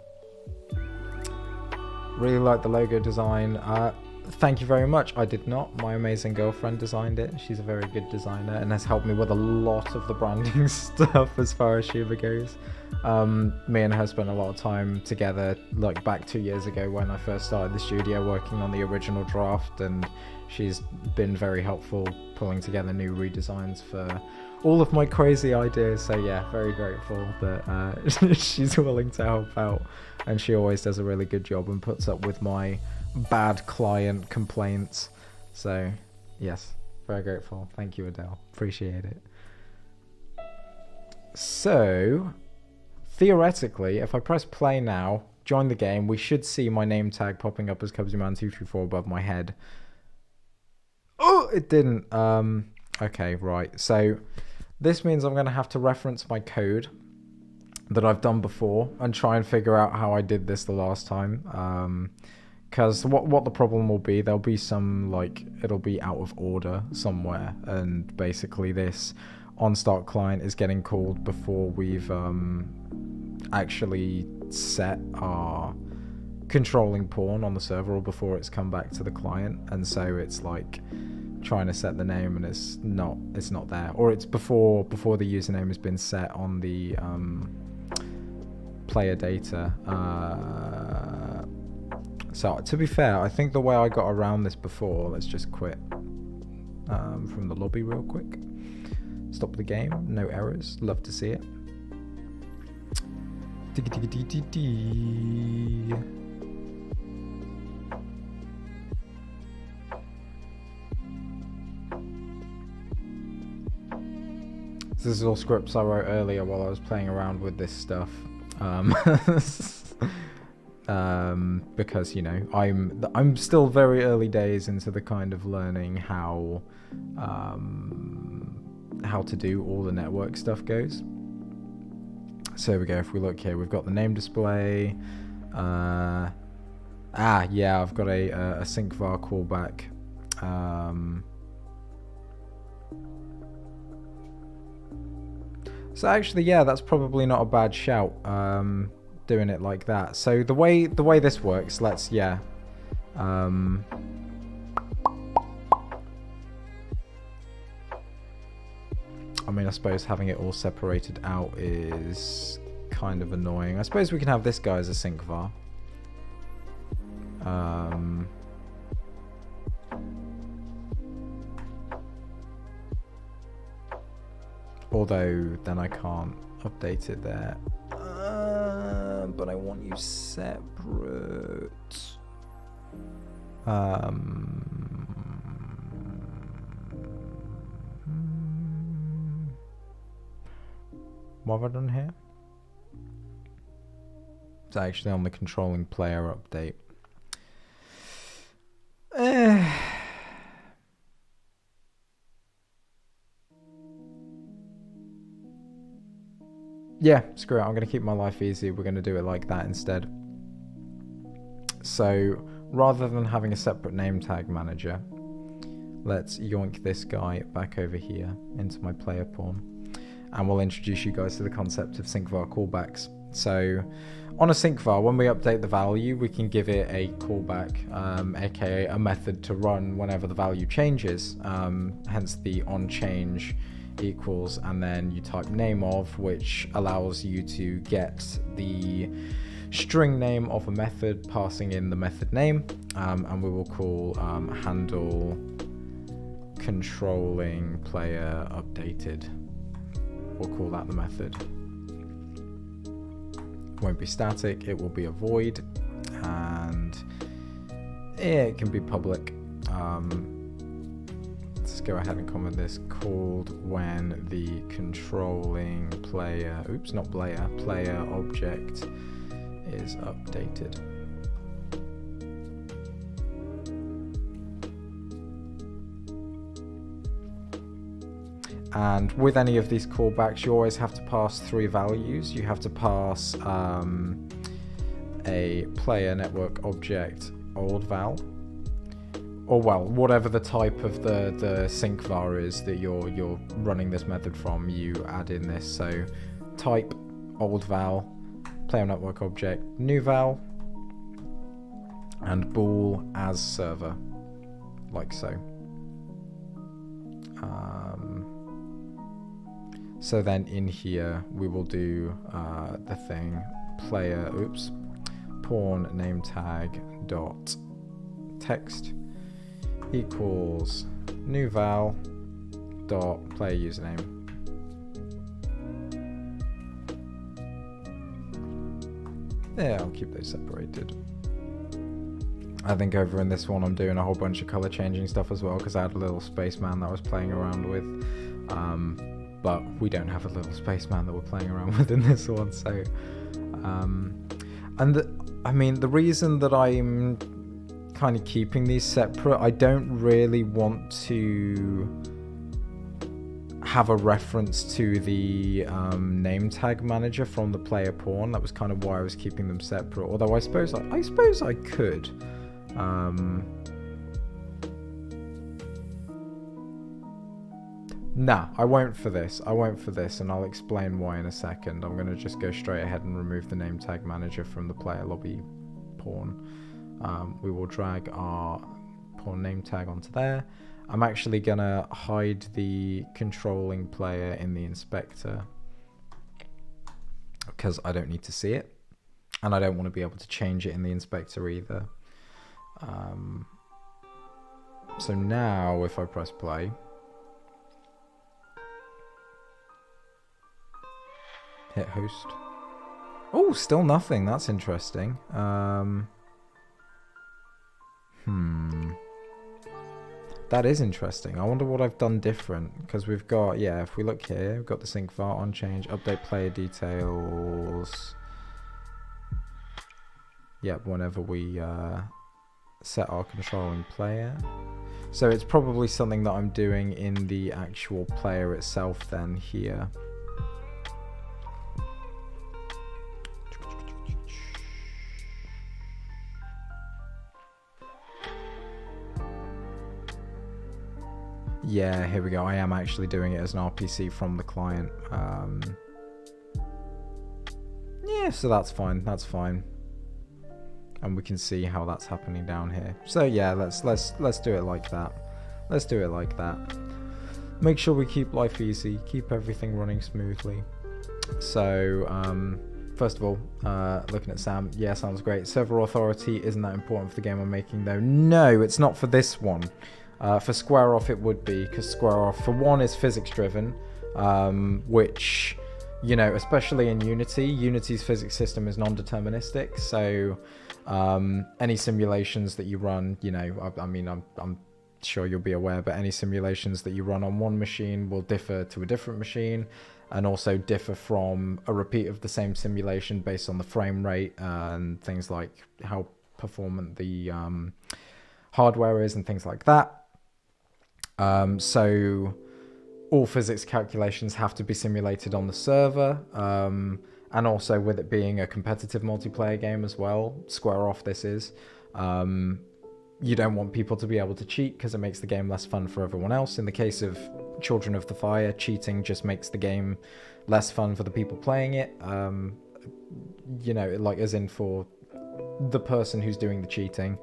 Really like the logo design. Thank you very much. I did not. My amazing girlfriend designed it. She's a very good designer and has helped me with a lot of the branding stuff as far as Shiva goes. Me and her spent a lot of time together, like back 2 years ago when I first started the studio working on the original draft, and she's been very helpful pulling together new redesigns for all of my crazy ideas. So yeah, very grateful that she's willing to help out, and she always does a really good job and puts up with my bad client complaints. So yes, very grateful. Thank you, Adele. Appreciate it. So theoretically, if I press play now, join the game, we should see my name tag popping up as CubsyMan234 above my head. Oh, it didn't. Okay, right. So this means I'm going to have to reference my code that I've done before and try and figure out how I did this the last time. Because what the problem will be, there'll be some, like, it'll be out of order somewhere, and basically this onStart client is getting called before we've actually set our controlling pawn on the server, or before it's come back to the client, and so it's like trying to set the name and it's not there, or it's before the username has been set on the player data. So to be fair, I think the way I got around this before, let's just quit from the lobby real quick. Stop the game, no errors, love to see it. This is all scripts I wrote earlier while I was playing around with this stuff. Because, you know, I'm still very early days into the kind of learning how to do all the network stuff goes. So here we go. If we look here, we've got the name display. Yeah, I've got a sync var callback. So actually, yeah, that's probably not a bad shout. Doing it like that. So the way this works, let's I mean, I suppose having it all separated out is kind of annoying. I suppose we can have this guy as a sync var. Although then I can't update it there. But I want you separate. What have I done here? It's actually on the controlling player update. Yeah, screw it. I'm going to keep my life easy. We're going to do it like that instead. So rather than having a separate name tag manager, let's yoink this guy back over here into my player pawn. And we'll introduce you guys to the concept of sync var callbacks. So on a sync var, when we update the value, we can give it a callback, aka a method to run whenever the value changes, hence the onChange equals, and then you type name of, which allows you to get the string name of a method, passing in the method name, and we will call handle controlling player updated. We'll call that the method. Won't be static, it will be a void, and it can be public. Let's go ahead and comment this, called when the controlling player, player object is updated. And with any of these callbacks, you always have to pass 3 values. You have to pass a player network object old val, or well, whatever the type of the sync var is that you're running this method from. You add in this, so type old val, player network object new val, and bool as server, like so. So then in here we will do the thing player pawn name tag dot text equals new val dot player username. Yeah, I'll keep those separated. I think over in this one I'm doing a whole bunch of color changing stuff as well, because I had a little spaceman that I was playing around with. But we don't have a little spaceman that we're playing around with in this one, so I mean, the reason that I'm kind of keeping these separate, I don't really want to have a reference to the name tag manager from the player pawn. That was kind of why I was keeping them separate, although I suppose I could. Nah, I won't for this, and I'll explain why in a second. I'm going to just go straight ahead and remove the name tag manager from the player lobby pawn. We will drag our pawn name tag onto there. I'm actually going to hide the controlling player in the inspector because I don't need to see it. And I don't want to be able to change it in the inspector either. So now if I press play, hit host. Oh, still nothing. That's interesting. That is interesting. I wonder what I've done different, because we've got, yeah, if we look here, we've got the sync file on change, update player details. Yep, whenever we set our controlling player. So it's probably something that I'm doing in the actual player itself then here. Yeah, here we go. I am actually doing it as an RPC from the client. Yeah, so that's fine. That's fine. And we can see how that's happening down here. So yeah, let's do it like that. Let's do it like that. Make sure we keep life easy, keep everything running smoothly. So first of all, looking at Sam, yeah, sounds great. Server authority isn't that important for the game I'm making though. No, it's not for this one. For Square Off it would be, because Square Off for one is physics driven, which, you know, especially in Unity, Unity's physics system is non-deterministic, so any simulations that you run, you know, I mean, I'm sure you'll be aware, but any simulations that you run on one machine will differ to a different machine, and also differ from a repeat of the same simulation based on the frame rate and things like how performant the hardware is and things like that. So all physics calculations have to be simulated on the server, and also with it being a competitive multiplayer game as well, Square Off this is, you don't want people to be able to cheat because it makes the game less fun for everyone else. In the case of Children of the Fire, cheating just makes the game less fun for the people playing it, you know, like as in for the person who's doing the cheating.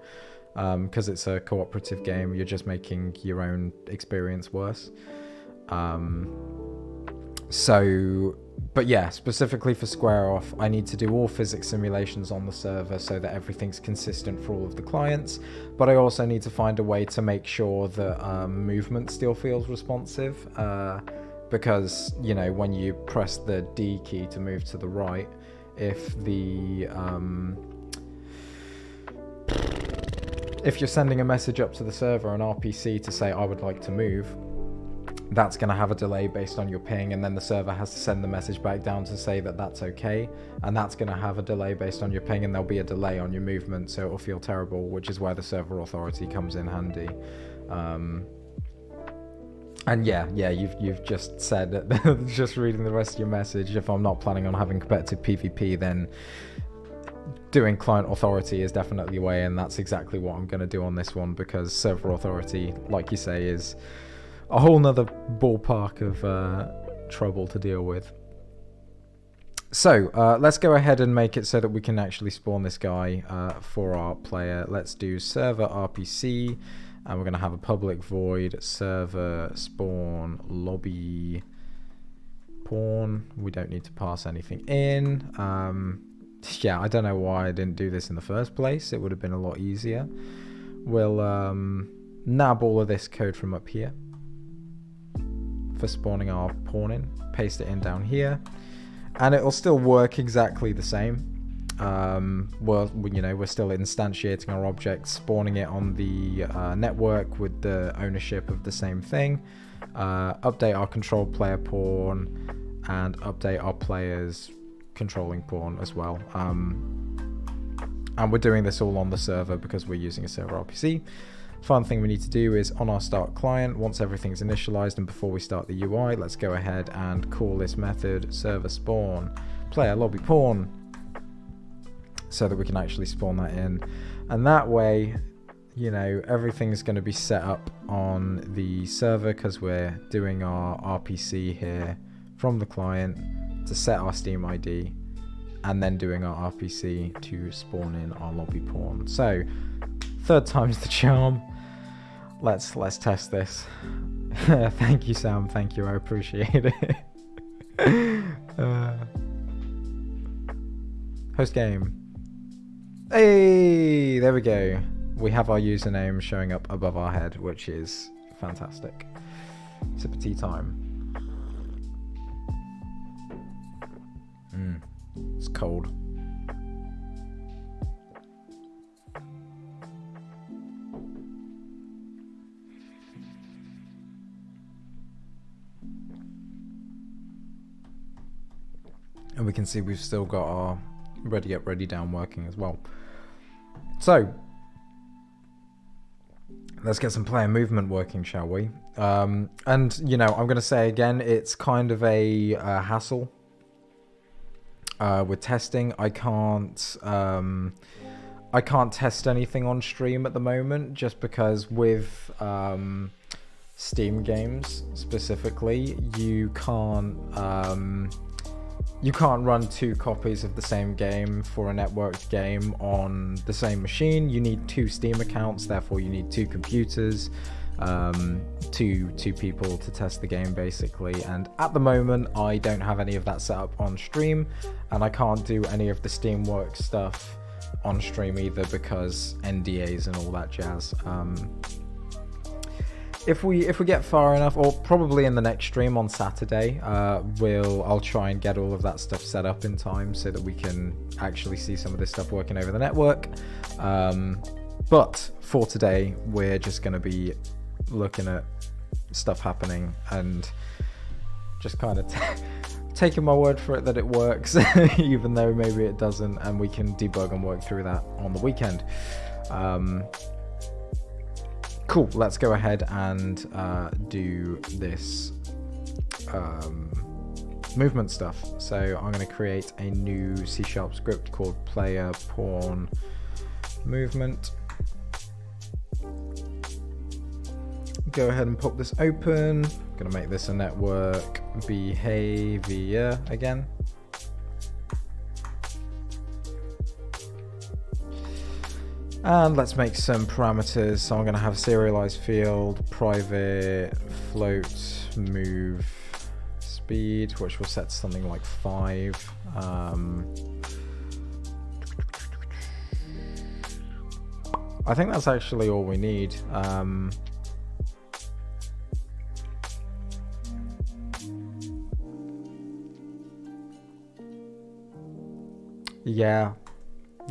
Because it's a cooperative game, you're just making your own experience worse. But yeah, specifically for Square Off, I need to do all physics simulations on the server so that everything's consistent for all of the clients. But I also need to find a way to make sure that movement still feels responsive. Because, you know, when you press the D key to move to the right, if you're sending a message up to the server, an RPC, to say, I would like to move, that's going to have a delay based on your ping, and then the server has to send the message back down to say that that's okay, and that's going to have a delay based on your ping, and there'll be a delay on your movement, so it'll feel terrible, which is where the server authority comes in handy. And yeah, you've just said, just reading the rest of your message, if I'm not planning on having competitive PvP, then doing client authority is definitely a way, and that's exactly what I'm going to do on this one, because server authority, like you say, is a whole nother ballpark of trouble to deal with. So let's go ahead and make it so that we can actually spawn this guy for our player. Let's do server RPC, and we're going to have a public void server spawn lobby pawn. We don't need to pass anything in. Yeah, I don't know why I didn't do this in the first place. It would have been a lot easier. We'll nab all of this code from up here for spawning our pawn in, paste it in down here, and it'll still work exactly the same. Well, you know, we're still instantiating our object, spawning it on the network with the ownership of the same thing, update our control player pawn, and update our player's controlling pawn as well. And we're doing this all on the server because we're using a server RPC. Fun thing we need to do is on our start client, once everything's initialized and before we start the UI, let's go ahead and call this method server spawn player lobby pawn, so that we can actually spawn that in. And that way, you know, everything's going to be set up on the server because we're doing our RPC here from the client to set our Steam ID, and then doing our RPC to spawn in our lobby pawn. So, third time's the charm. Let's test this. Thank you, Sam. Thank you. I appreciate it. Host game. Hey, there we go. We have our username showing up above our head, which is fantastic. Sip of tea time. It's cold. And we can see we've still got our ready up, ready down working as well. So let's get some player movement working, shall we? And you know, I'm going to say again, it's kind of a hassle with testing. I can't test anything on stream at the moment, just because with Steam games specifically, you can't run 2 copies of the same game for a networked game on the same machine. You need 2 Steam accounts, therefore you need 2 computers, two people to test the game basically. And at the moment I don't have any of that set up on stream, and I can't do any of the Steamworks stuff on stream either because NDAs and all that jazz. If we get far enough, or probably in the next stream on Saturday, I'll try and get all of that stuff set up in time so that we can actually see some of this stuff working over the network. But for today, we're just going to be looking at stuff happening and just kind of taking my word for it that it works, even though maybe it doesn't, and we can debug and work through that on the weekend. Cool, let's go ahead and do this movement stuff. So I'm going to create a new C# script called player pawn movement. Go ahead and pop this open. I'm going to make this a network behavior again. And let's make some parameters. So I'm going to have a serialized field, private, float, move, speed, which we'll set to something like 5. I think that's actually all we need.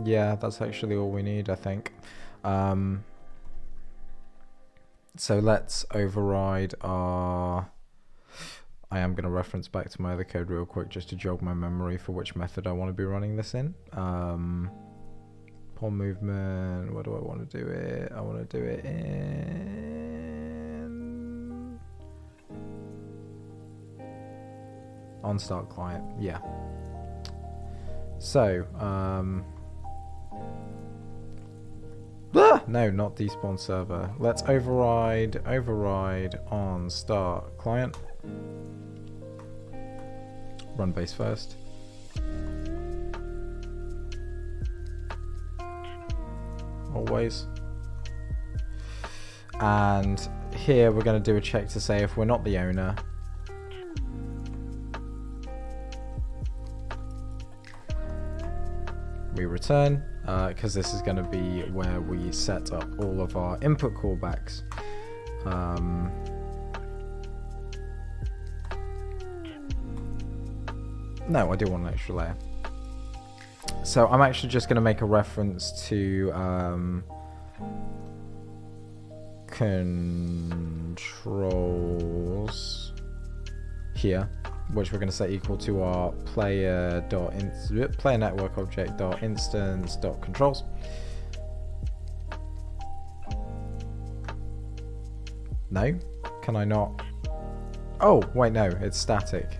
Yeah, that's actually all we need, I think. So let's override our... I am going to reference back to my other code real quick just to jog my memory for which method I want to be running this in. Pawn movement, where do I want to do it? I want to do it in... on start client, yeah. So, no, not despawn server. Let's override on start client. Run base first. Always. And here we're going to do a check to say if we're not the owner, we return, because this is going to be where we set up all of our input callbacks. No, I do want an extra layer. So I'm actually just going to make a reference to controls here, which we're going to set equal to our player network object instance controls. No, can I not? Oh wait, no, it's static.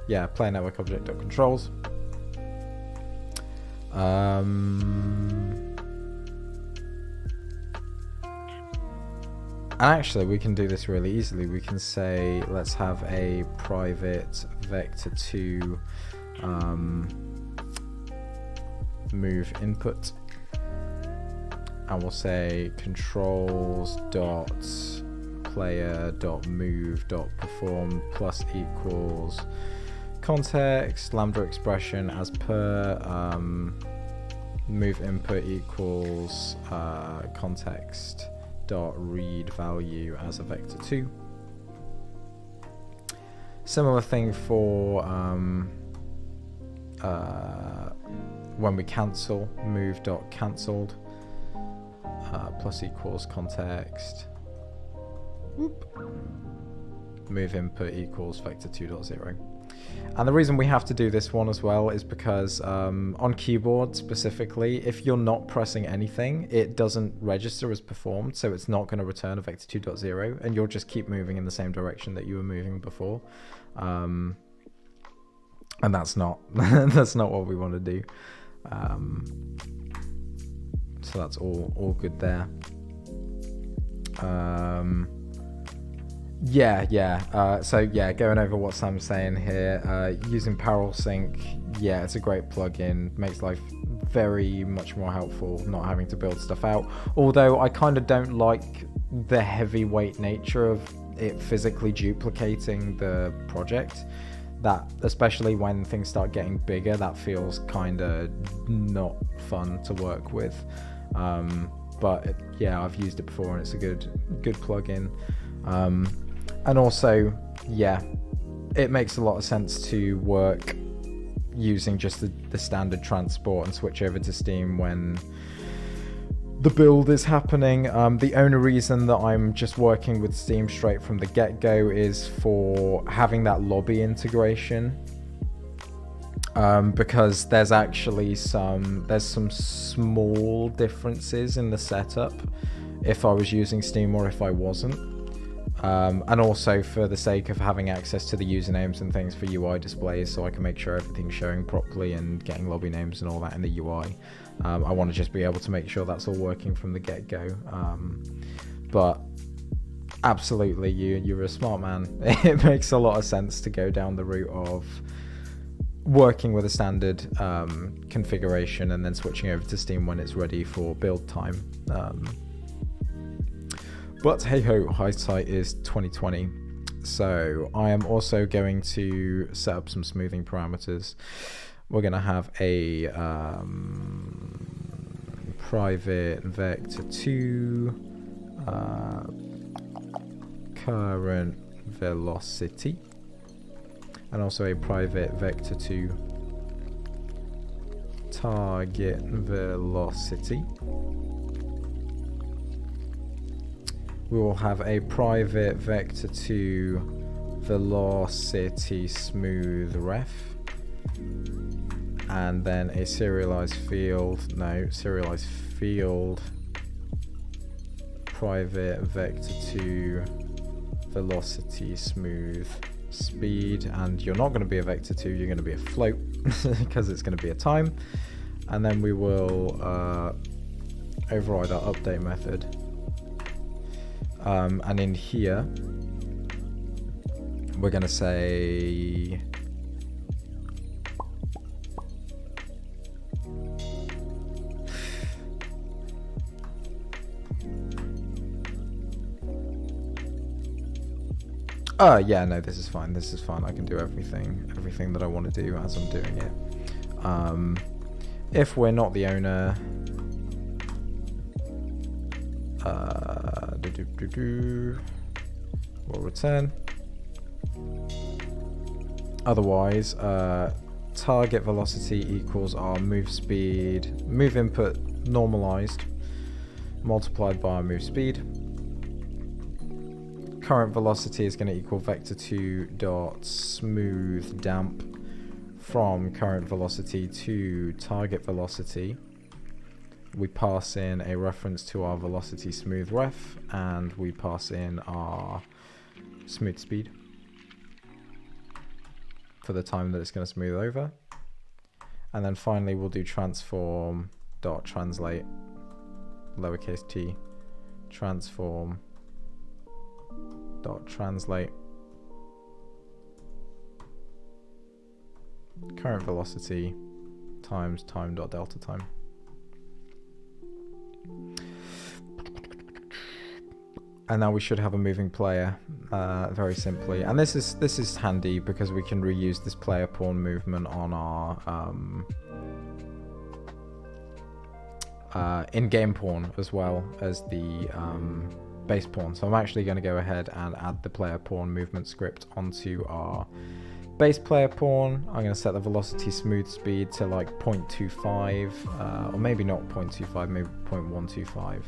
Yeah, player network object controls. Actually, we can do this really easily. We can say, let's have a private vector2 move input, and we'll say controls dot player dot move dot perform plus equals context lambda expression as per move input equals context dot read value as a vector 2. Similar thing for when we cancel, move dot cancelled plus equals context. Whoop. Move input equals vector 2.0. And the reason we have to do this one as well is because on keyboard specifically, if you're not pressing anything, it doesn't register as performed, so it's not going to return a vector 2.0, and you'll just keep moving in the same direction that you were moving before. And that's not that's not what we want to do. So that's all good there. So going over what Sam's saying here, using Parallel Sync, yeah, it's a great plugin, makes life very much more helpful not having to build stuff out, although I kind of don't like the heavyweight nature of it physically duplicating the project. That, especially when things start getting bigger, that feels kind of not fun to work with. But yeah, I've used it before and it's a good plugin. And also, yeah, it makes a lot of sense to work using just the standard transport and switch over to Steam when the build is happening. The only reason that I'm just working with Steam straight from the get-go is for having that lobby integration. Because there's actually some small differences in the setup if I was using Steam or if I wasn't. And also for the sake of having access to the usernames and things for UI displays, so I can make sure everything's showing properly and getting lobby names and all that in the UI. I want to just be able to make sure that's all working from the get-go. But absolutely, you're a smart man. It makes a lot of sense to go down the route of working with a standard configuration and then switching over to Steam when it's ready for build time. But hey ho, hindsight is 2020. So I am also going to set up some smoothing parameters. We're going to have a private vector2 current velocity, and also a private vector2 target velocity. We will have a private vector2 velocity smooth ref, and then a serialized field private vector2 velocity smooth speed. And you're not going to be a vector2, you're going to be a float because it's going to be a time. And then we will override our update method. And in here, we're going to say yeah, no, this is fine. This is fine. I can do everything that I want to do as I'm doing it. If we're not the owner, we'll return. Otherwise, target velocity equals our move speed, move input normalized, multiplied by our move speed. Current velocity is going to equal vector2 dot smooth damp from current velocity to target velocity. We pass in a reference to our velocity smooth ref, and we pass in our smooth speed for the time that it's going to smooth over. And then finally we'll do transform dot translate lowercase t transform dot translate current velocity times time dot delta time. And now we should have a moving player, very simply. And this is handy because we can reuse this player pawn movement on our in-game pawn as well as the base pawn. So I'm actually going to go ahead and add the player pawn movement script onto our base player pawn. I'm going to set the velocity smooth speed to like 0.25, or maybe not 0.25, maybe 0.125,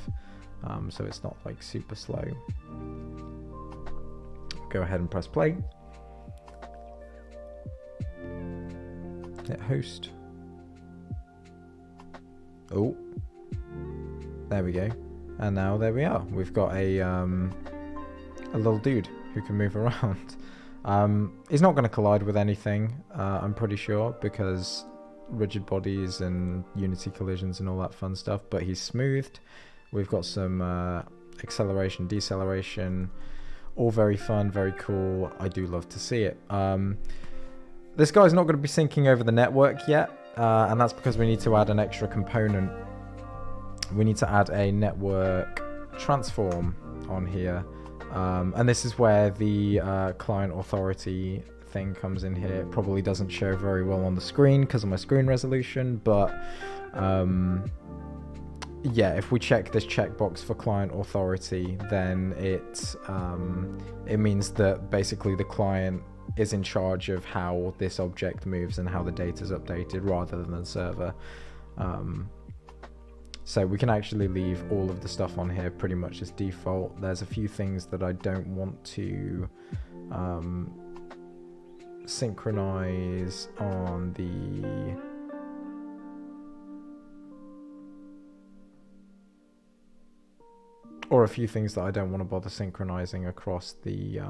so it's not like super slow. Go ahead and press play. Hit host. Oh, there we go. And now there we are. We've got a little dude who can move around. He's not going to collide with anything, I'm pretty sure, because rigid bodies and Unity collisions and all that fun stuff, but he's smoothed. We've got some acceleration, deceleration, all very fun, very cool. I do love to see it. This guy's not going to be syncing over the network yet, and that's because we need to add an extra component. We need to add a network transform on here. And this is where the client authority thing comes in here. It probably doesn't show very well on the screen because of my screen resolution, but yeah, if we check this checkbox for client authority, then it means that basically the client is in charge of how this object moves and how the data is updated rather than the server. So we can actually leave all of the stuff on here pretty much as default. There's a few things that I don't want to synchronize on the or a few things that I don't want to bother synchronizing across the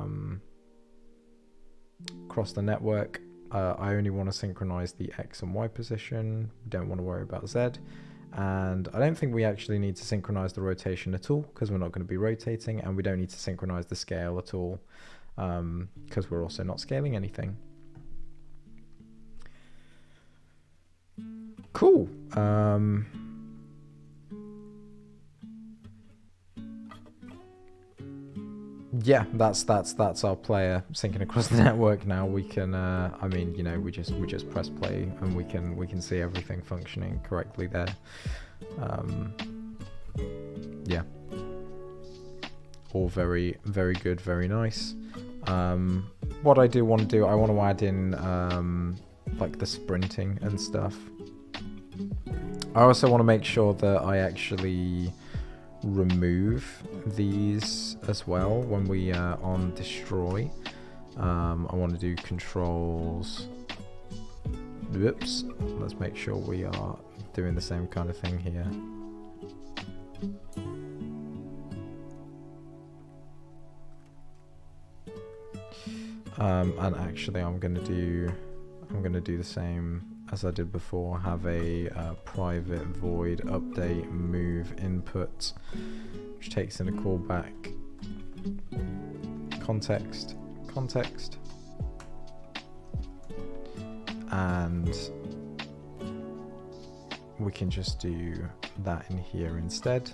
network. I only want to synchronize the X and Y position. Don't want to worry about Z. And I don't think we actually need to synchronize the rotation at all because we're not going to be rotating, and we don't need to synchronize the scale at all because we're also not scaling anything. Cool. Yeah, that's our player syncing across the network now. We can I mean, you know, we just press play and we can see everything functioning correctly there. Yeah, all very good, very nice. What I do want to do, I want to add in like the sprinting and stuff. I also want to make sure that I actually remove these as well when we are on destroy. I want to do controls. Whoops. Let's make sure we are doing the same kind of thing here. And actually I'm gonna do the same as I did before. Have a private void update move input, which takes in a callback context, and we can just do that in here instead.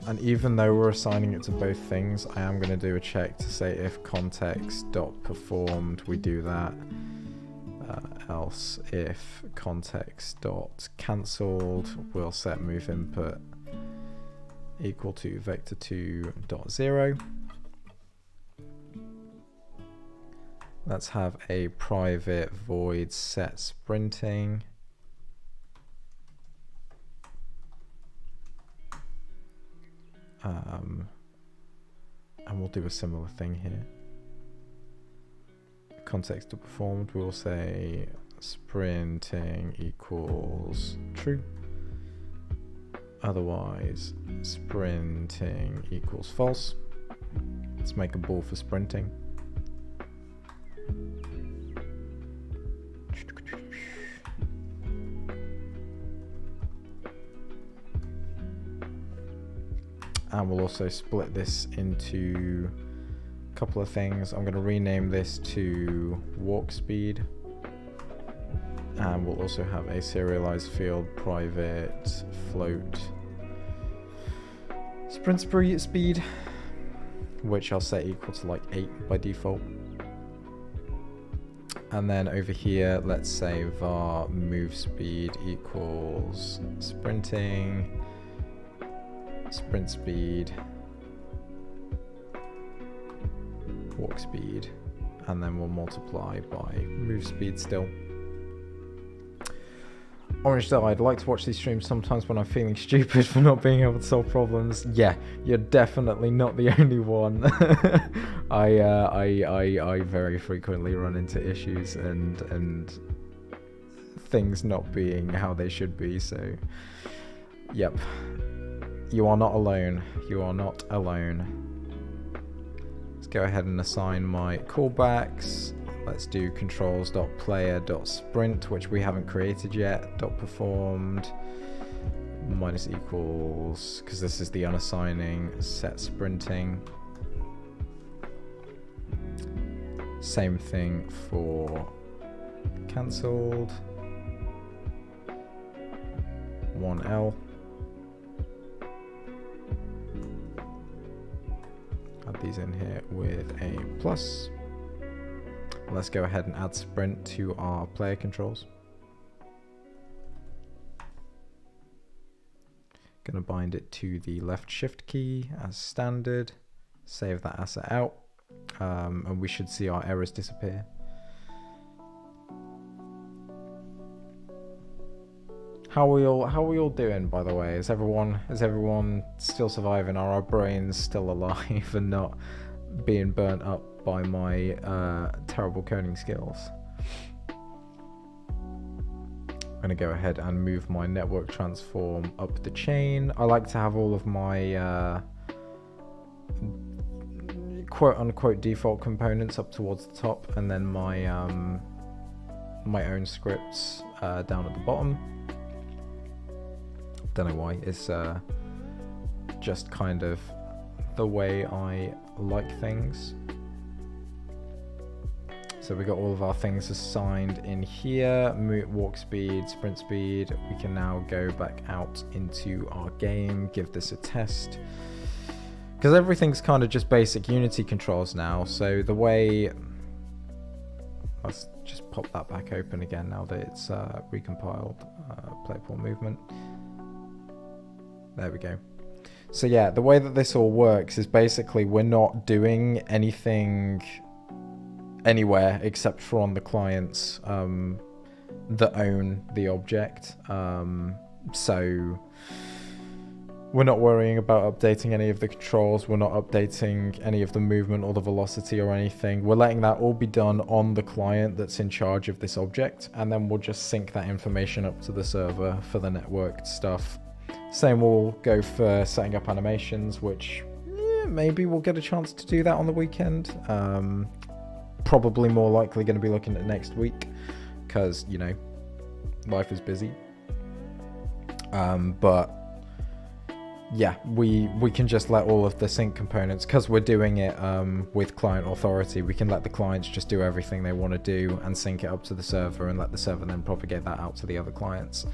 And even though we're assigning it to both things, I am going to do a check to say if context.performed, we do that. Else if context.cancelled, we'll set move input equal to vector2.0. Let's have a private void set sprinting. And we'll do a similar thing here. Context to performed, we'll say sprinting equals true. Otherwise, sprinting equals false. Let's make a ball for sprinting. And we'll also split this into a couple of things. I'm going to rename this to walk speed. And we'll also have a serialized field private float sprint speed, which I'll set equal to like 8 by default. And then over here, let's say var move speed equals sprinting, sprint speed, walk speed, and then we'll multiply by move speed still. Orange Dye, I'd like to watch these streams sometimes when I'm feeling stupid for not being able to solve problems. Yeah, you're definitely not the only one. I very frequently run into issues and things not being how they should be, so yep. You are not alone. You are not alone. Let's go ahead and assign my callbacks. Let's do controls.player.sprint, which we haven't created yet, .performed, minus equals, because this is the unassigning, set sprinting. Same thing for cancelled, 1L. Add these in here with a plus. Let's go ahead and add sprint to our player controls. Gonna bind it to the left shift key as standard. Save that asset out, and we should see our errors disappear. How are we all doing, by the way? Is everyone still surviving? Are our brains still alive and not being burnt up by my terrible coding skills? I'm going to go ahead and move my network transform up the chain. I like to have all of my quote-unquote default components up towards the top, and then my my own scripts down at the bottom. Don't know why. It's just kind of the way I like things. So we got all of our things assigned in here. Walk speed, sprint speed. We can now go back out into our game, give this a test. Because everything's kind of just basic Unity controls now. So the way... Let's just pop that back open again now that it's recompiled. Play pool movement. There we go. So yeah, the way that this all works is basically we're not doing anything anywhere except for on the clients that own the object. So we're not worrying about updating any of the controls. We're not updating any of the movement or the velocity or anything. We're letting that all be done on the client that's in charge of this object, and then we'll just sync that information up to the server for the networked stuff. Same will go for setting up animations, which maybe we'll get a chance to do that on the weekend. Probably more likely going to be looking at next week because, you know, life is busy. But yeah, we can just let all of the sync components, because we're doing it with client authority, we can let the clients just do everything they want to do and sync it up to the server and let the server then propagate that out to the other clients.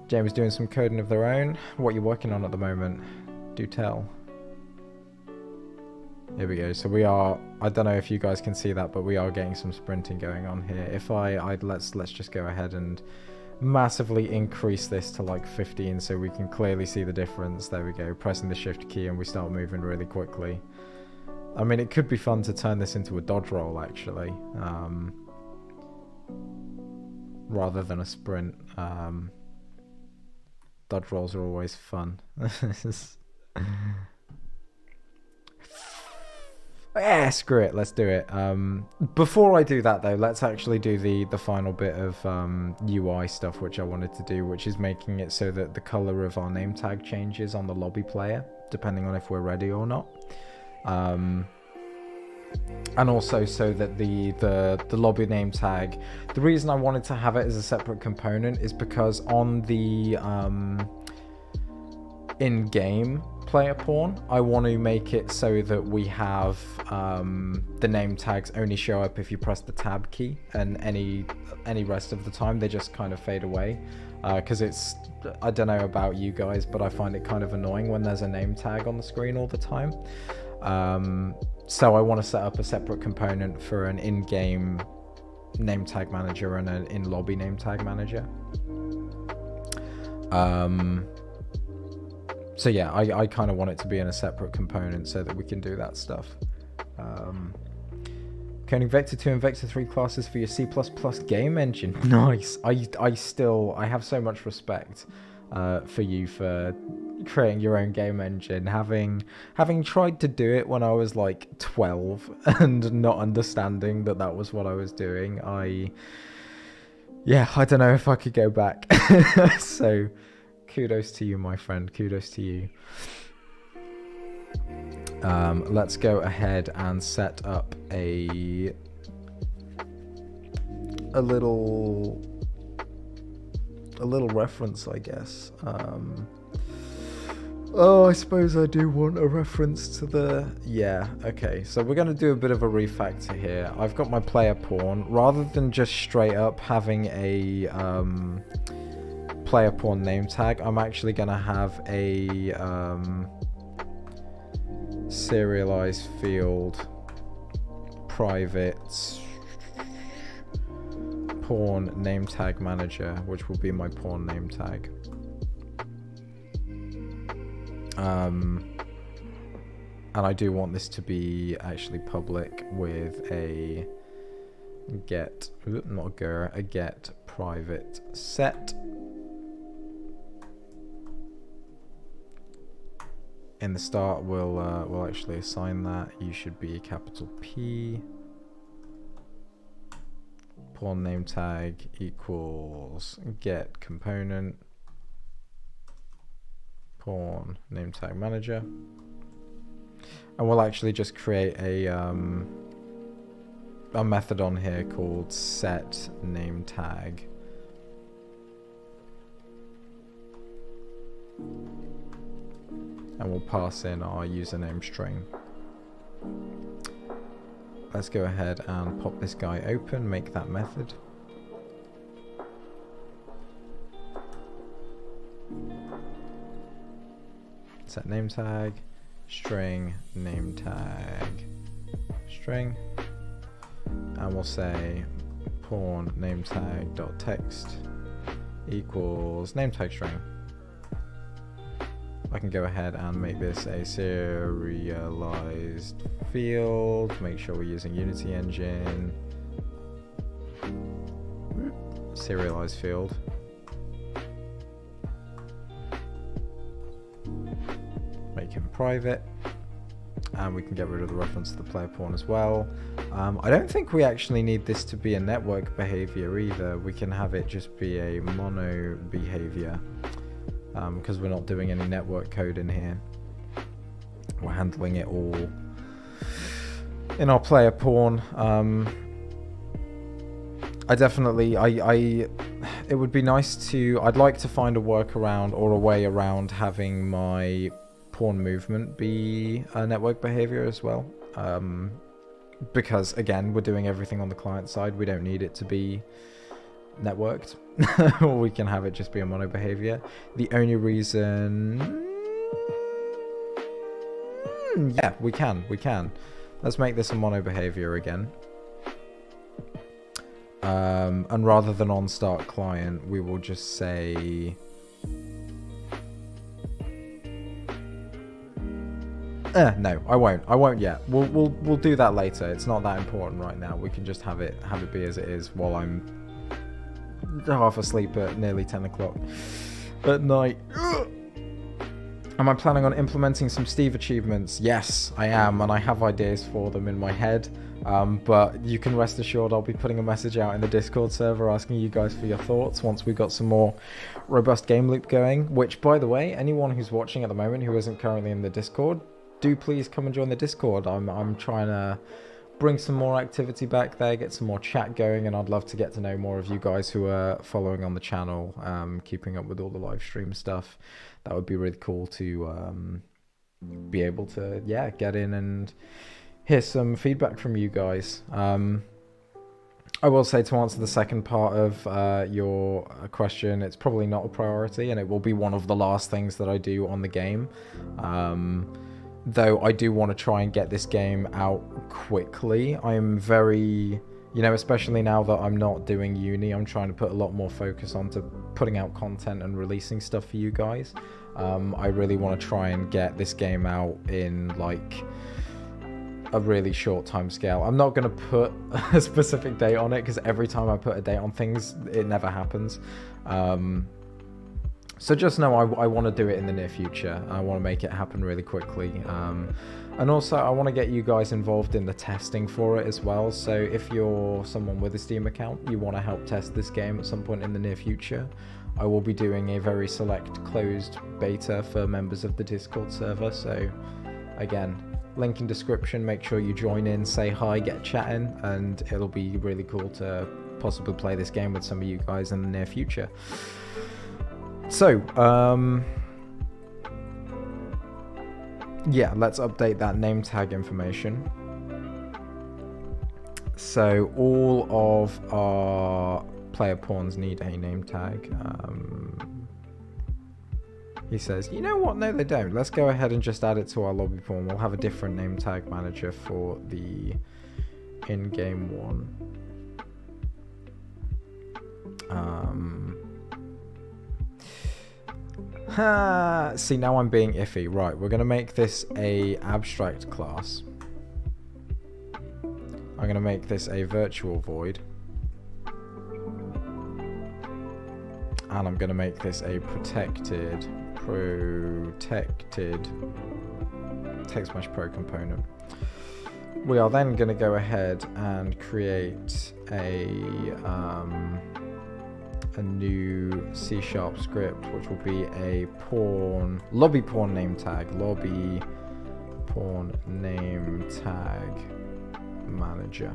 Jamie's doing some coding of their own. What are you working on at the moment? Do tell. Here we go. So we are, I don't know if you guys can see that, but we are getting some sprinting going on here. If let's just go ahead and massively increase this to like 15 so we can clearly see the difference. There we go. Pressing the shift key and we start moving really quickly. I mean, it could be fun to turn this into a dodge roll actually, rather than a sprint. Dodge rolls are always fun. Yeah, screw it, let's do it. Before I do that though, let's actually do the final bit of UI stuff which I wanted to do, which is making it so that the color of our name tag changes on the lobby player, depending on if we're ready or not. And also so that the lobby name tag, the reason I wanted to have it as a separate component is because on the in-game player pawn, I want to make it so that we have the name tags only show up if you press the tab key, and any rest of the time they just kind of fade away. Because it's, I don't know about you guys, but I find it kind of annoying when there's a name tag on the screen all the time. So I want to set up a separate component for an in-game name tag manager and an in-lobby name tag manager. So yeah, I kind of want it to be in a separate component so that we can do that stuff. Coding Vector 2 and Vector 3 classes for your C++ game engine. Nice. I have so much respect for you for creating your own game engine. Having tried to do it when I was like 12 and not understanding that was what I was doing, I don't know if I could go back. So kudos to you, my friend. Kudos to you. Let's go ahead and set up a little reference, I guess. I suppose I do want a reference to the... Yeah, okay. So we're going to do a bit of a refactor here. I've got my player pawn. Rather than just straight up having a player pawn name tag, I'm actually going to have a serialized field private pawn name tag manager, which will be my pawn name tag. And I do want this to be actually public with a get, not a ger, a get private set. In the start, we'll actually assign that. You should be capital P. Pawn name tag equals get component pawn name tag manager, and we'll actually just create a method on here called set name tag. And we'll pass in our username string. Let's go ahead and pop this guy open, make that method. Set name tag, string, name tag, string. And we'll say pawn name tag dot text equals name tag string. I can go ahead and make this a serialized field, make sure we're using Unity Engine, serialized field. Make him private, and we can get rid of the reference to the player pawn as well. I don't think we actually need this to be a network behavior either. We can have it just be a mono behavior. Because we're not doing any network code in here. We're handling it all in our player pawn. It would be nice to, I'd like to find a workaround or a way around having my pawn movement be a network behavior as well. Because again, we're doing everything on the client side. We don't need it to be networked. Or we can have it just be a mono behavior. The only reason, yeah, we can. Let's make this a mono behavior again. And rather than on start client, we will just say no, I won't yet. We'll do that later. It's not that important right now. We can just have it be as it is while I'm half asleep at nearly 10 o'clock at night. Am I planning on implementing some Steve achievements? Yes, I am, and I have ideas for them in my head. But you can rest assured I'll be putting a message out in the Discord server asking you guys for your thoughts once we've got some more robust game loop going. Which, by the way, anyone who's watching at the moment who isn't currently in the Discord, do please come and join the Discord. I'm trying to bring some more activity back there, get some more chat going, and I'd love to get to know more of you guys who are following on the channel, keeping up with all the live stream stuff. That would be really cool to be able to, yeah, get in and hear some feedback from you guys. I will say, to answer the second part of your question, it's probably not a priority, and it will be one of the last things that I do on the game. Though I do want to try and get this game out quickly. I'm very, you know, especially now that I'm not doing uni, I'm trying to put a lot more focus onto putting out content and releasing stuff for you guys. I really want to try and get this game out in like a really short time scale. I'm not going to put a specific date on it, because every time I put a date on things, it never happens. So just know I want to do it in the near future. I want to make it happen really quickly. And also I want to get you guys involved in the testing for it as well. So if you're someone with a Steam account, you want to help test this game at some point in the near future, I will be doing a very select closed beta for members of the Discord server. So again, link in description, make sure you join in, say hi, get chatting, and it'll be really cool to possibly play this game with some of you guys in the near future. So, yeah, let's update that name tag information. So all of our player pawns need a name tag. He says, you know what? No, they don't. Let's go ahead and just add it to our lobby pawn. We'll have a different name tag manager for the in-game one. See, now I'm being iffy. Right, we're going to make this a abstract class. I'm going to make this a virtual void. And I'm going to make this a protected text mesh pro component. We are then going to go ahead and create a new C# script, which will be a lobby pawn name tag, lobby pawn name tag manager.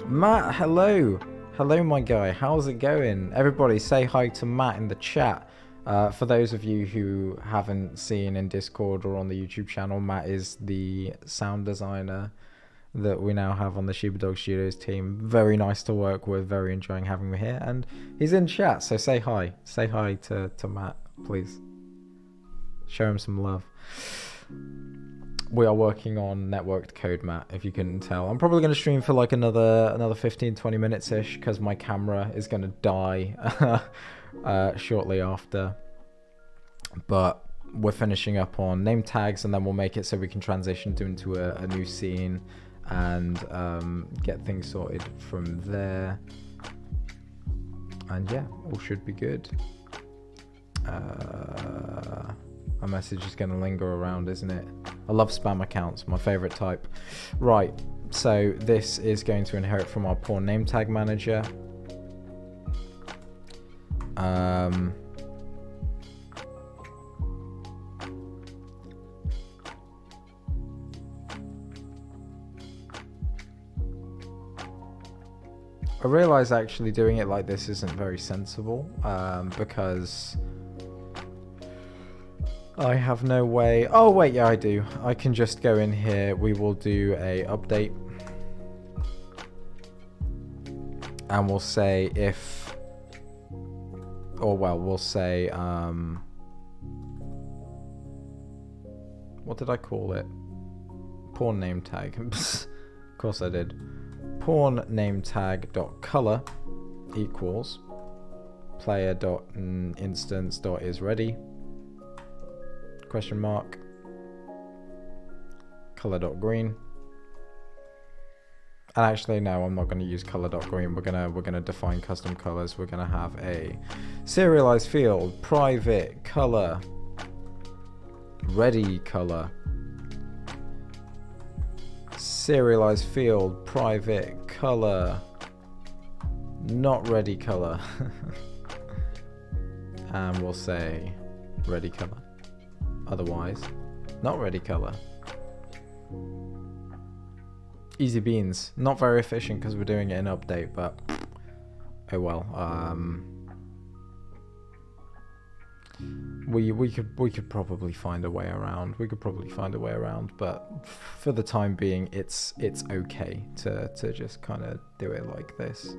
Matt, hello. Hello, my guy. How's it going? Everybody say hi to Matt in the chat. For those of you who haven't seen in Discord or on the YouTube channel, Matt is the sound designer that we now have on the Shiba Dog Studios team. Very nice to work with, very enjoying having him here. And he's in chat, so say hi. Say hi to Matt, please. Show him some love. We are working on networked code, Matt, if you couldn't tell. I'm probably going to stream for like another 15-20 minutes-ish, because my camera is going to die shortly after. But we're finishing up on name tags, and then we'll make it so we can transition into a new scene and get things sorted from there. And yeah, all should be good. My message is going to linger around, isn't it? I love spam accounts, my favorite type. Right, so this is going to inherit from our pawn name tag manager. I realise actually doing it like this isn't very sensible, because I have no way. Oh wait, yeah, I do. I can just go in here. We will do a update, and we'll say if, or well, we'll say what did I call it? Pawn name tag. Of course I did. Pawn name tag dot color equals player dot instance dot is ready question mark color dot green. And actually no, I'm not going to use color dot green. We're gonna define custom colors. We're gonna have a serialized field private color ready color, serialized field private color not ready color and we'll say ready color, otherwise not ready color. Easy beans. Not very efficient because we're doing it in update, but oh well. we could probably find a way around. But for the time being, it's okay to just kind of do it like this.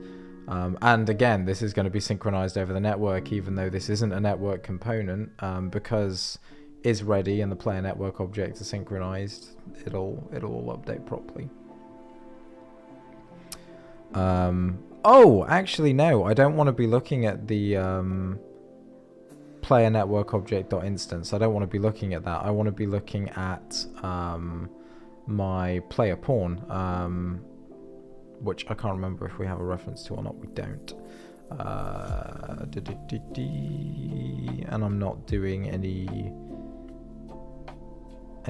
And again, this is going to be synchronized over the network, even though this isn't a network component, because is ready and the player network object is synchronized. It'll all update properly. Oh, actually no, I don't want to be looking at the player network object.instance. I don't want to be looking at that. I want to be looking at my player pawn, which I can't remember if we have a reference to or not. We don't. And I'm not doing any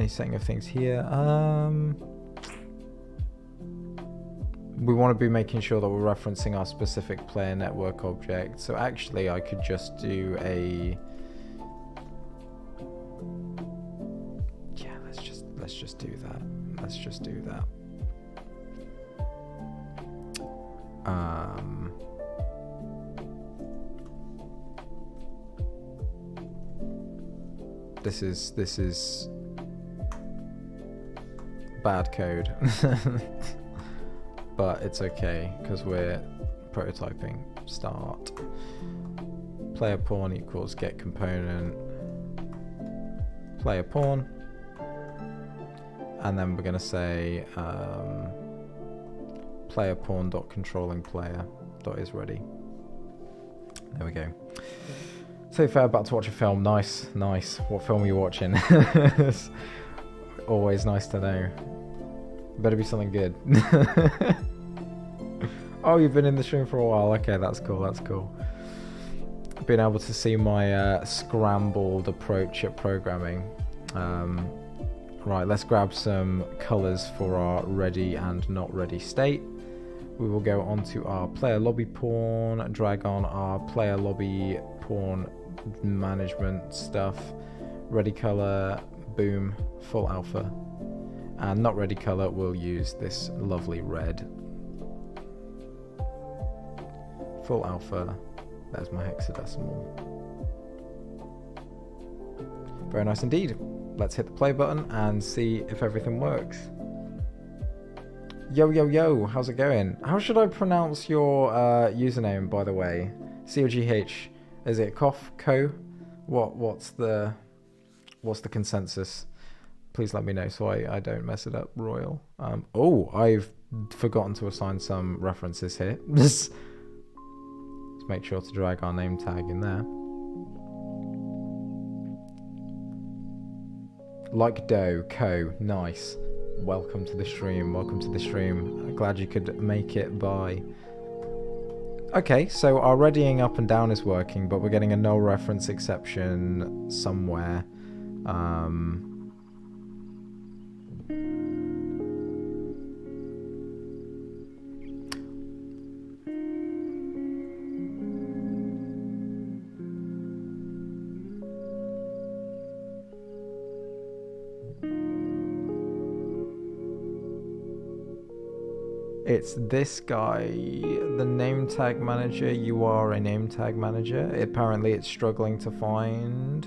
setting of things here. We want to be making sure that we're referencing our specific player network object. So actually I could just do a... Yeah, let's just do that. Let's just do that. This is bad code. But it's okay because we're prototyping. Start player pawn equals get component player pawn, and then we're going to say player pawn dot controlling player dot is ready. There we go. So fair, about to watch a film. Nice. What film are you watching? It's always nice to know. Better be something good. Oh, you've been in the stream for a while. Okay, that's cool. Being able to see my scrambled approach at programming. Right, let's grab some colors for our ready and not ready state. We will go onto our player lobby pawn, drag on our player lobby pawn management stuff. Ready color, boom, full alpha. And not ready color, we'll use this lovely red. Full alpha, there's my hexadecimal. Very nice indeed. Let's hit the play button and see if everything works. Yo, how's it going? How should I pronounce your username, by the way? C-O-G-H, is it co? What's the consensus? Please let me know so I don't mess it up, Royal. Oh, I've forgotten to assign some references here. Let's make sure to drag our name tag in there. Like dough, co, nice. Welcome to the stream. Glad you could make it by. Okay, so our readying up and down is working, but we're getting a null reference exception somewhere. It's this guy, the name tag manager. You are a name tag manager. Apparently it's struggling to find.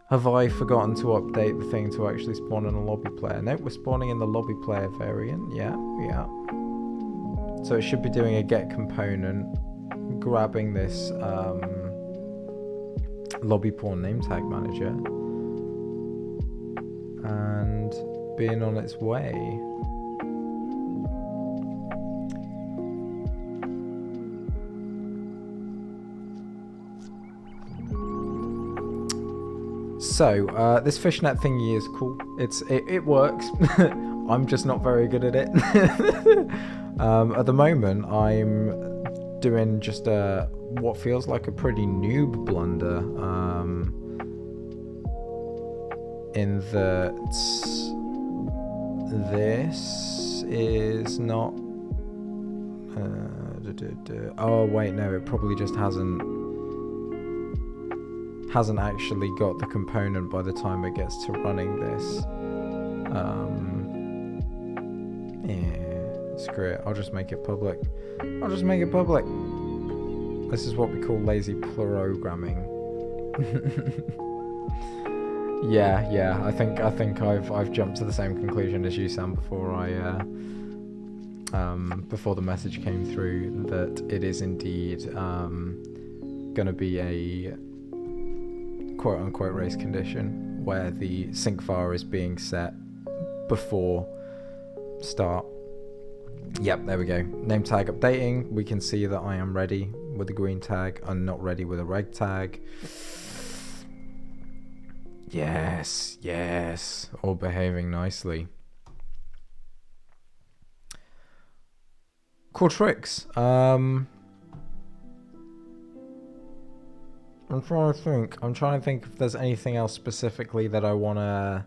Have I forgotten to update the thing to actually spawn in a lobby player? Nope, we're spawning in the lobby player variant. Yeah. So it should be doing a get component, grabbing this lobby pawn name tag manager, and being on its way. So, this fishnet thingy is cool. It works. I'm just not very good at it. At the moment, I'm doing just what feels like a pretty noob blunder. In that this is not... Oh wait, no, it probably just hasn't actually got the component by the time it gets to running this. Yeah, screw it. I'll just make it public. This is what we call lazy programming. Yeah. I think I've jumped to the same conclusion as you, Sam, before the message came through, that it is indeed going to be a quote-unquote race condition where the sync var is being set before start. Yep, there we go. Name tag updating. We can see that I am ready with a green tag. I'm not ready with a red tag. Yes. All behaving nicely. Cool tricks. I'm trying to think if there's anything else specifically that I want to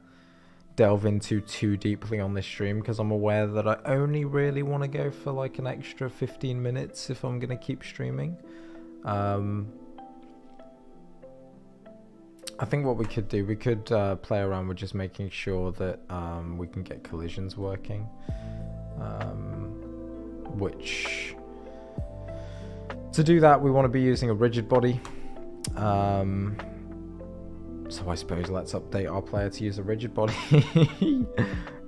delve into too deeply on this stream, because I'm aware that I only really want to go for like an extra 15 minutes if I'm going to keep streaming. I think what we could do, we could play around with just making sure that we can get collisions working, which, to do that, we want to be using a rigid body. So I suppose let's update our player to use a rigid body.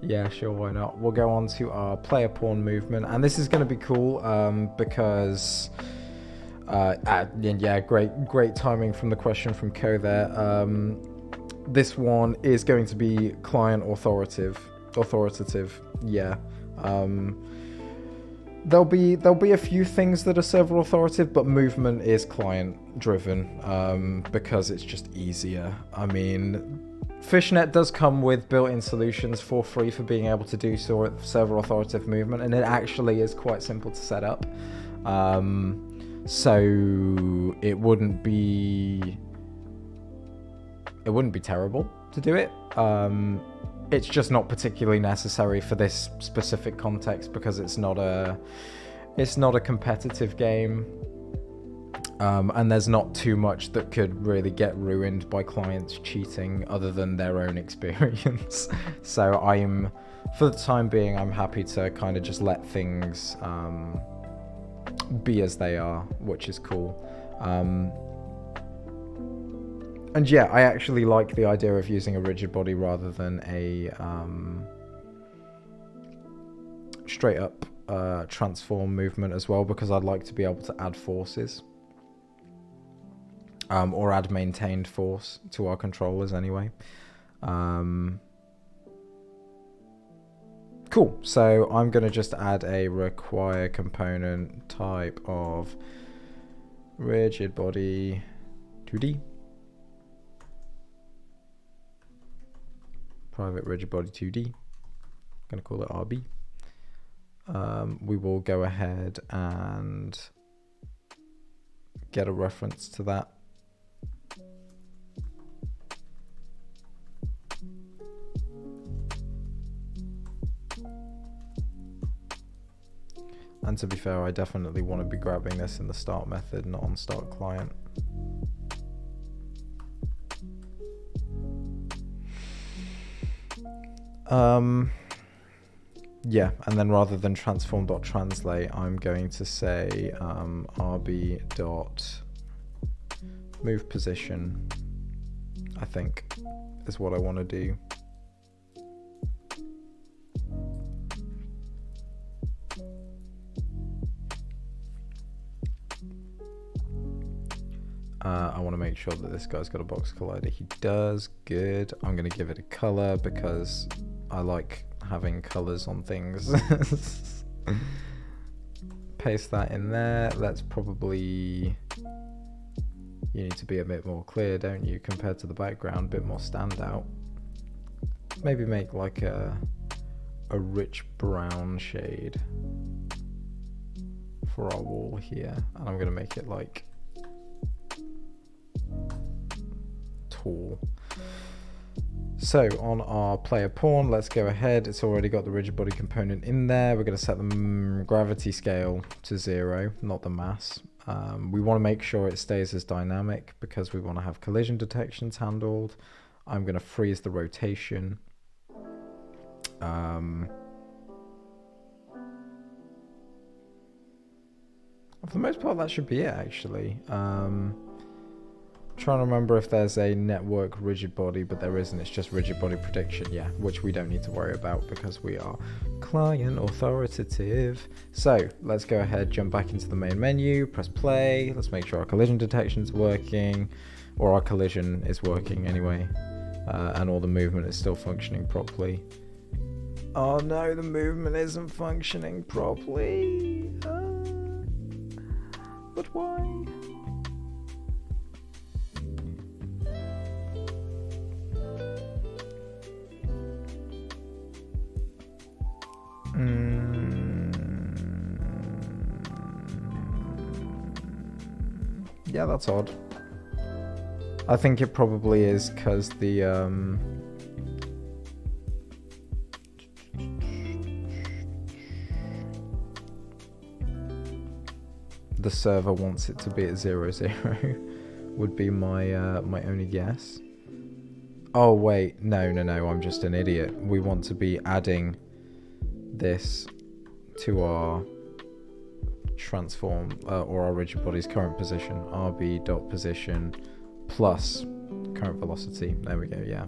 Yeah, sure, why not? We'll go on to our player pawn movement, and this is going to be cool because yeah, great timing from the question from Ko there. This one is going to be client authoritative. Yeah. There'll be a few things that are server authoritative, but movement is client driven, because it's just easier. I mean, Fishnet does come with built-in solutions for free for being able to do server authoritative movement, and it actually is quite simple to set up. So it wouldn't be terrible to do it. It's just not particularly necessary for this specific context because it's not a competitive game, and there's not too much that could really get ruined by clients cheating other than their own experience. So for the time being, I'm happy to kind of just let things be as they are, which is cool. And yeah, I actually like the idea of using a rigid body rather than a straight up transform movement as well, because I'd like to be able to add forces, or add maintained force to our controllers anyway. Cool, so I'm going to just add a require component type of rigid body 2D. Private rigid body 2D. I'm going to call it RB. We will go ahead and get a reference to that. And to be fair, I definitely want to be grabbing this in the start method, not on start client. Yeah, and then rather than transform.translate, I'm going to say rb.move position, I think, is what I want to do. I want to make sure that this guy's got a box collider. He does. Good. I'm going to give it a color because I like having colors on things. Paste that in there. Let's probably... You need to be a bit more clear, don't you, compared to the background, a bit more standout. Maybe make like a rich brown shade for our wall here. And I'm going to make it like tall. So on our player pawn, let's go ahead. It's already got the rigid body component in there. We're going to set the gravity scale to 0, not the mass. We want to make sure it stays as dynamic because we want to have collision detections handled. I'm going to freeze the rotation. For the most part, that should be it, actually. Trying to remember if there's a network rigid body, but there isn't. It's just rigid body prediction, yeah, which we don't need to worry about because we are client authoritative. So let's go ahead, jump back into the main menu, press play. Let's make sure our collision detection is working, or our collision is working anyway, and all the movement is still functioning properly. Oh no, the movement isn't functioning properly. But why? Yeah, that's odd. I think it probably is because the server wants it to be at 0,0 would be my my only guess. Oh wait, no, I'm just an idiot. We want to be adding this to our transform or our rigid body's current position, rb.position plus current velocity. There we go. Yeah,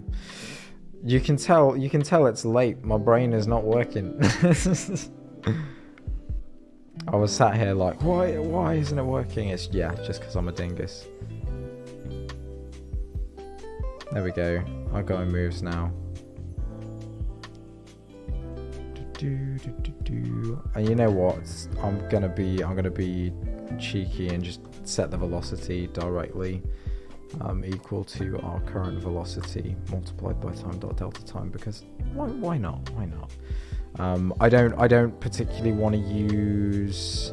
you can tell it's late. My brain is not working. I was sat here like, why isn't it working? It's just because I'm a dingus. There we go. Our guy moves now. And you know what? I'm gonna be cheeky and just set the velocity directly equal to our current velocity multiplied by time.delta time, because why not? I don't particularly want to use.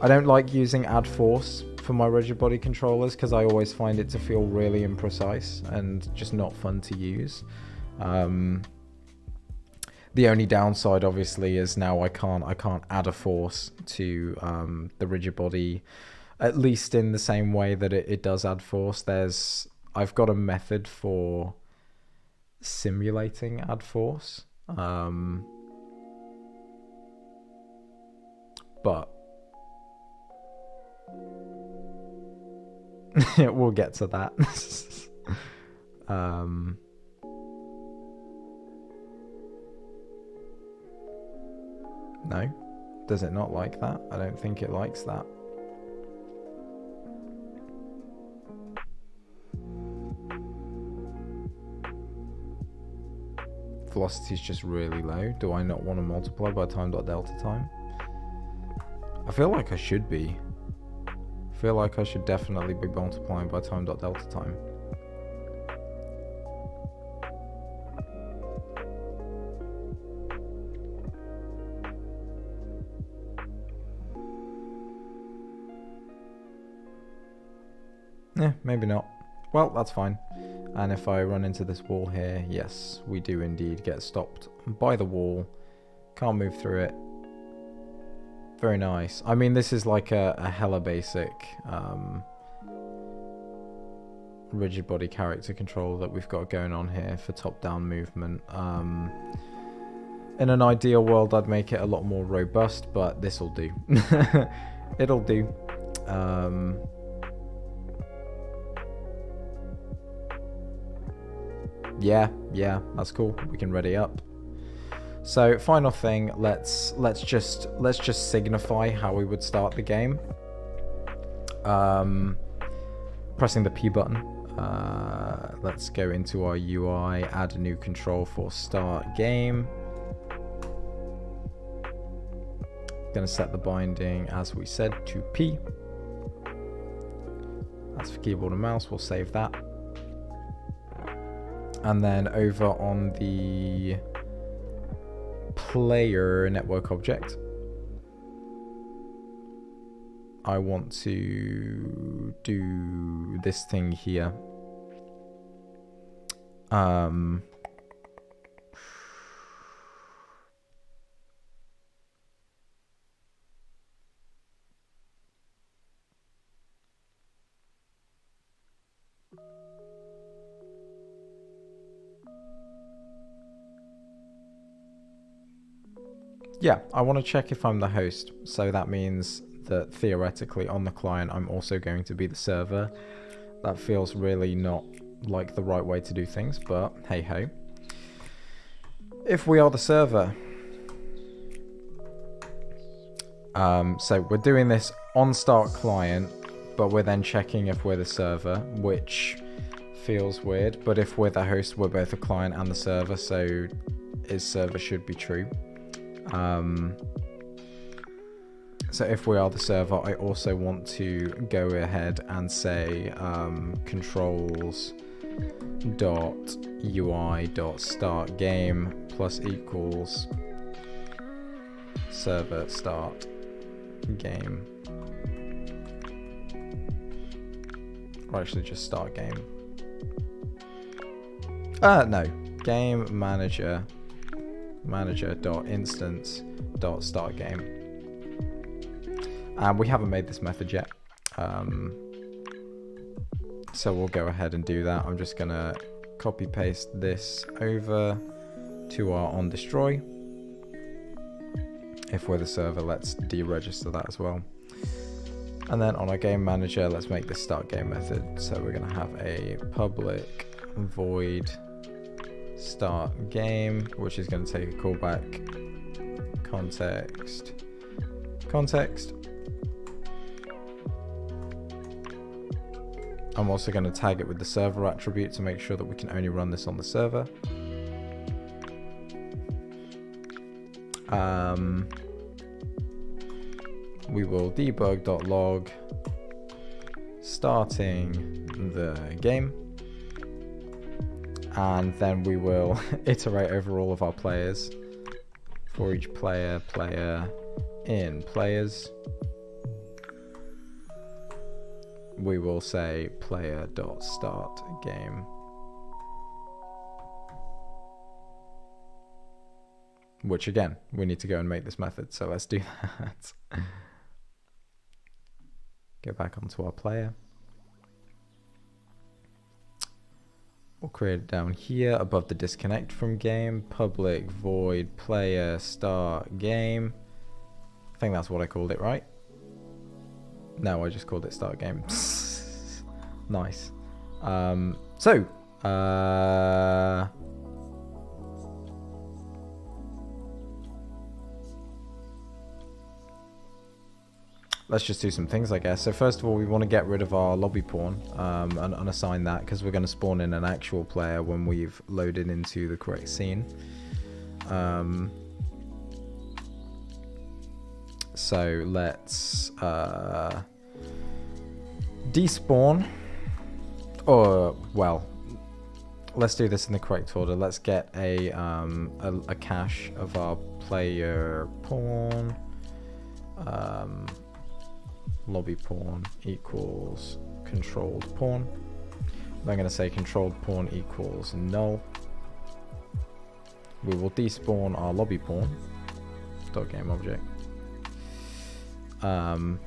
I don't like using add force for my rigid body controllers because I always find it to feel really imprecise and just not fun to use. The only downside, obviously, is now I can't add a force to the rigid body, at least in the same way that it does add force. I've got a method for simulating add force, but we'll get to that. No, does it not like that? I don't think it likes that. Velocity is just really low. Do I not want to multiply by time.delta time? I feel like I should be. I feel like I should definitely be multiplying by time.delta time. Yeah, maybe not. Well, that's fine. And if I run into this wall here, yes, we do indeed get stopped by the wall. Can't move through it. Very nice. I mean, this is like a hella basic rigid body character control that we've got going on here for top-down movement. In an ideal world, I'd make it a lot more robust, but this'll do. It'll do. Yeah, that's cool. We can ready up. So final thing, let's just signify how we would start the game. Pressing the P button. Let's go into our UI, add a new control for start game. Gonna set the binding, as we said, to P. That's for keyboard and mouse. We'll save that. And then over on the player network object, I want to do this thing here. Yeah, I want to check if I'm the host, so that means that theoretically on the client I'm also going to be the server. That feels really not like the right way to do things, but hey ho. If we are the server, so we're doing this on start client, but we're then checking if we're the server, which feels weird. But if we're the host, we're both the client and the server, so is server should be true. So if we are the server, I also want to go ahead and say controls dot UI dot start game plus equals server start game, or actually just start game. No, game manager dot instance dot start game. And we haven't made this method yet, so we'll go ahead and do that. I'm just gonna copy paste this over to our on destroy. If we're the server, let's deregister that as well. And then on our game manager, let's make this start game method. So we're gonna have a public void start game, which is gonna take a callback context. I'm also going to tag it with the server attribute to make sure that we can only run this on the server. We will debug.log starting the game, and then we will iterate over all of our players. For each player in players, we will say player.startGame, which again, we need to go and make this method, so let's do that. Go back onto our player. We'll create it down here above the disconnect from game, public void player start game. I think that's what I called it, right? No, I just called it start game. Nice. Let's just do some things, I guess. So first of all, we want to get rid of our lobby pawn and unassign that, because we're going to spawn in an actual player when we've loaded into the correct scene. So let's despawn, or well, let's do this in the correct order. Let's get a cache of our player pawn. Lobby pawn equals controlled pawn. I'm going to say controlled pawn equals null. We will despawn our lobby pawn. Dot game object. Let's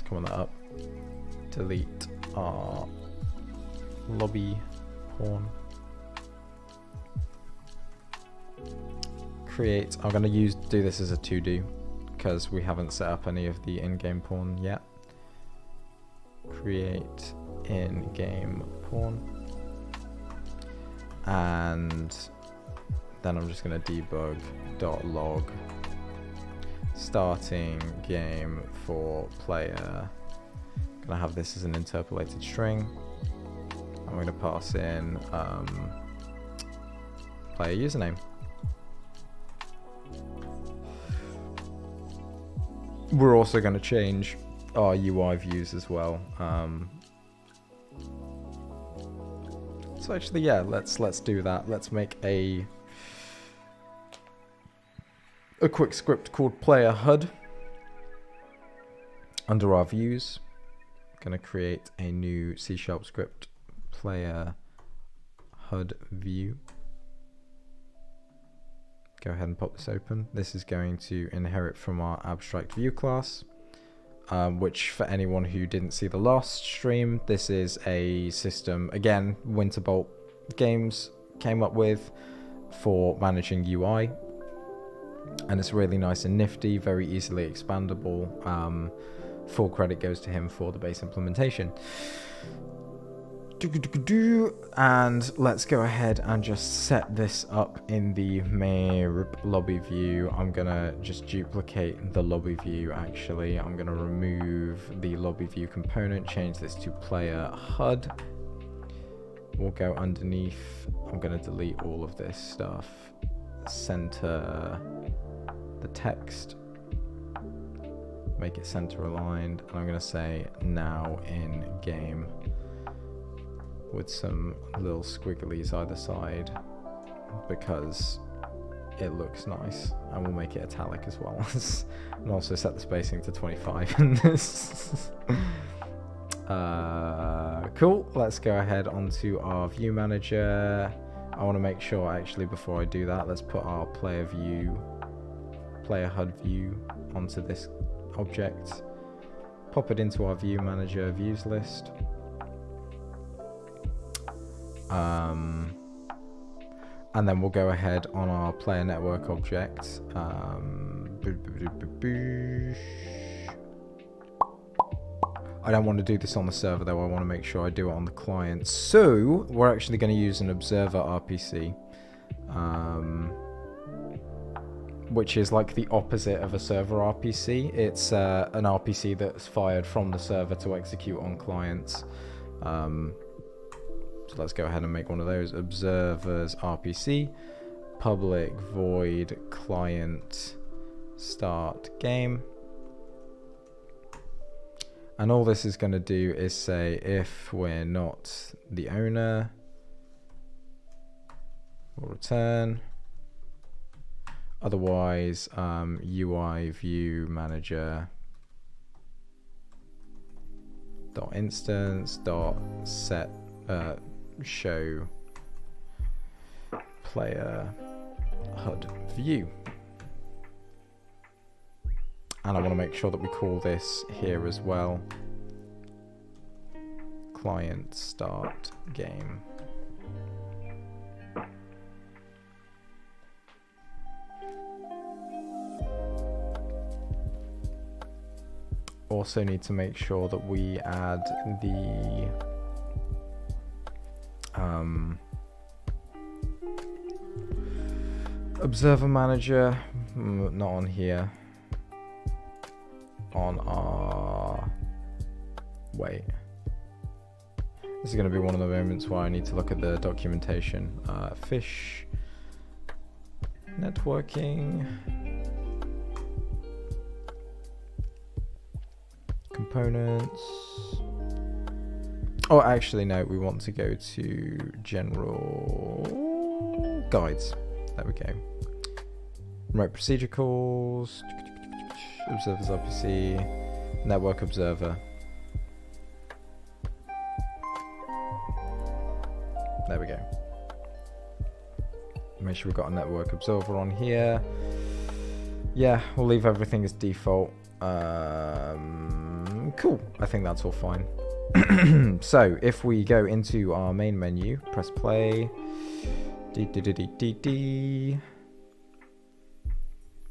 comment that up. Delete our lobby pawn. Create. I'm going to do this as a to-do because we haven't set up any of the in-game pawn yet. Create in-game pawn, and then I'm just going to debug.log starting game for player. I'm going to have this as an interpolated string. I'm going to pass in player username. We're also going to change our UI views as well. So actually, yeah, let's do that. Let's make a quick script called player HUD under our views. Going to create a new C# script, player HUD view. Go ahead and pop this open. This is going to inherit from our abstract view class, which for anyone who didn't see the last stream, this is a system, again, Winterbolt Games came up with for managing UI. And it's really nice and nifty, very easily expandable. full credit goes to him for the base implementation. And let's go ahead and just set this up in the main lobby view. I'm gonna just duplicate the lobby view. Actually, I'm gonna remove the lobby view component, change this to player HUD. We'll go underneath. I'm gonna delete all of this stuff, center the text, make it center aligned, and I'm gonna say now in game with some little squigglies either side because it looks nice, and we'll make it italic as well. And also set the spacing to 25 in this. Cool, let's go ahead onto our view manager. I want to make sure, actually, before I do that, let's put our player HUD view onto this object, pop it into our view manager views list. And then we'll go ahead on our player network object. I don't want to do this on the server though, I want to make sure I do it on the client. So we're actually going to use an observer RPC, which is like the opposite of a server RPC. It's an RPC that's fired from the server to execute on clients. So let's go ahead and make one of those. Observers RPC, public void client start game. And all this is going to do is say if we're not the owner, we'll return. Otherwise, UI view manager dot instance dot set show player HUD view. And I want to make sure that we call this here as well. Client start game. Also need to make sure that we add the observer manager, not on here, on our, wait, this is going to be one of the moments where I need to look at the documentation. Fish networking components. Oh, actually no, we want to go to general guides. There we go. Remote procedure calls, observers RPC, network observer. There we go. Make sure we've got a network observer on here. Yeah, we'll leave everything as default. Cool, I think that's all fine. So if we go into our main menu, press play,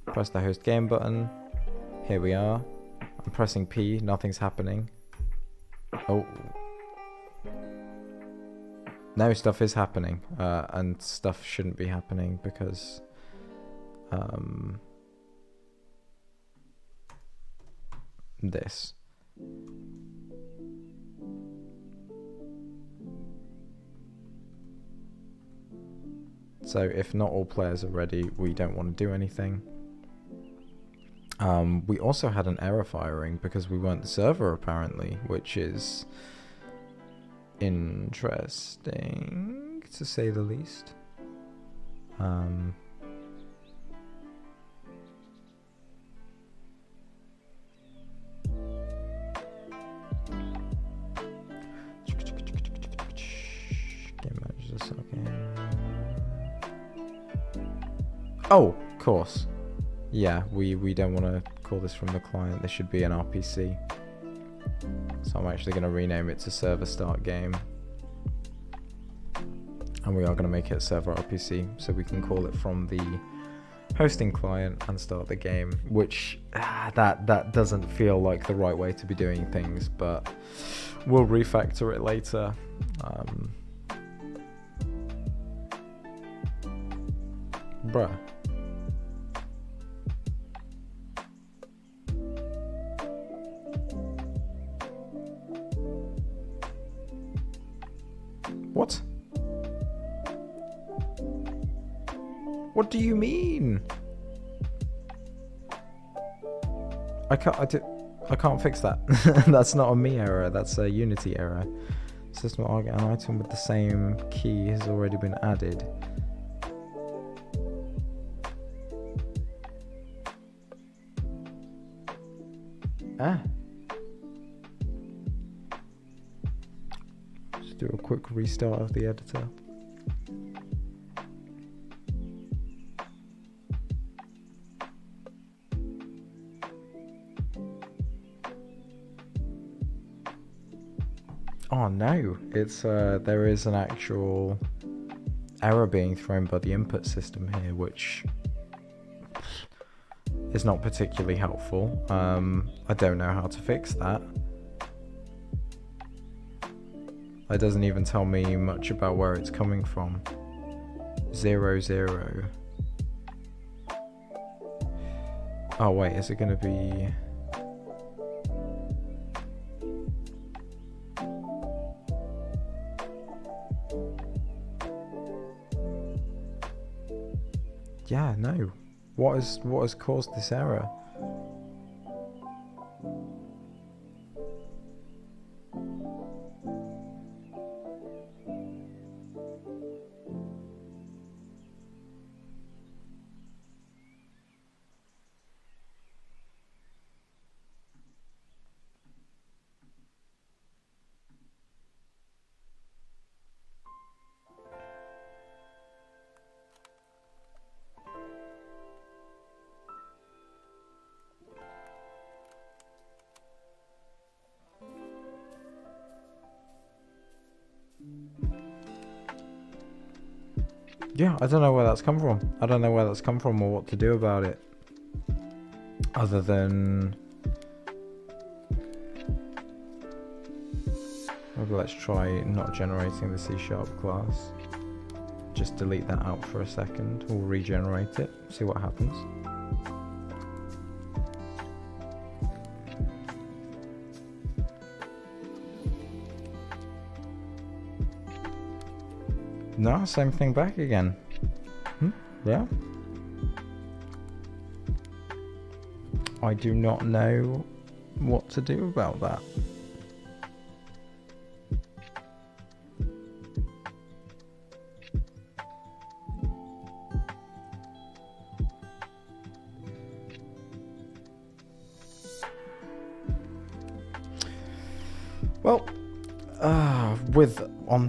press the host game button. Here we are. I'm pressing P, nothing's happening. Oh. No, stuff is happening, and stuff shouldn't be happening because this. So if not all players are ready, we don't want to do anything. We also had an error firing because we weren't the server apparently, which is interesting to say the least. Oh, of course. Yeah, we don't want to call this from the client. This should be an RPC. So I'm actually going to rename it to server start game. And we are going to make it server RPC so we can call it from the hosting client and start the game, which that doesn't feel like the right way to be doing things, but we'll refactor it later. Bruh. What? What do you mean? I can't fix that. That's not a me error, that's a Unity error. System an item with the same key has already been added. Just do a quick restart of the editor. Oh no, it's there is an actual error being thrown by the input system here, which is not particularly helpful. I don't know how to fix that. It doesn't even tell me much about where it's coming from. 0, 0. Oh wait, is it gonna be... Yeah, no. What has caused this error? Yeah, I don't know where that's come from. I don't know where that's come from or what to do about it. Other than... maybe let's try not generating the C# class. Just delete that out for a second. We'll regenerate it, see what happens. No, same thing back again. Yeah. I do not know what to do about that. Well, on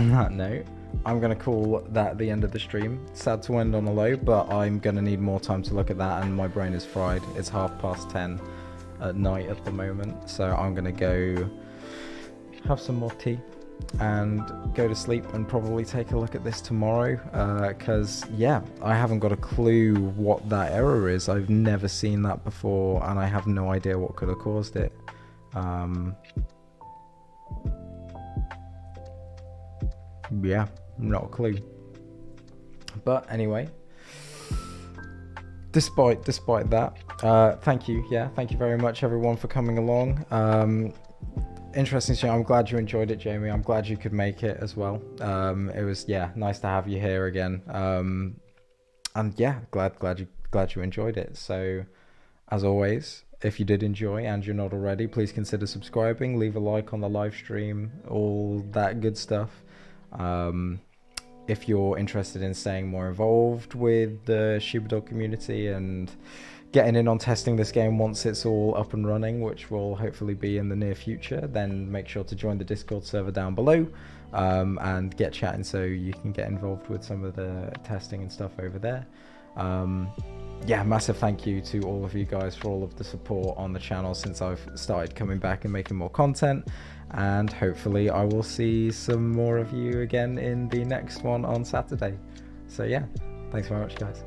that note, I'm going to call that the end of the stream. Sad to end on a low, but I'm going to need more time to look at that, and my brain is fried. It's 10:30 at night at the moment, so I'm going to go have some more tea and go to sleep and probably take a look at this tomorrow, because, yeah, I haven't got a clue what that error is. I've never seen that before, and I have no idea what could have caused it. Yeah, not a clue. But anyway, despite that, thank you very much everyone for coming along. Interesting show. I'm glad you enjoyed it, Jamie. I'm glad you could make it as well. It was, yeah, nice to have you here again. And yeah, glad you enjoyed it. So as always, if you did enjoy and you're not already, please consider subscribing, leave a like on the live stream, all that good stuff. If you're interested in staying more involved with the Shubadog community and getting in on testing this game once it's all up and running, which will hopefully be in the near future, then make sure to join the Discord server down below, and get chatting so you can get involved with some of the testing and stuff over there. Yeah, massive thank you to all of you guys for all of the support on the channel since I've started coming back and making more content, and hopefully I will see some more of you again in the next one on Saturday. So yeah, Thanks very much, guys.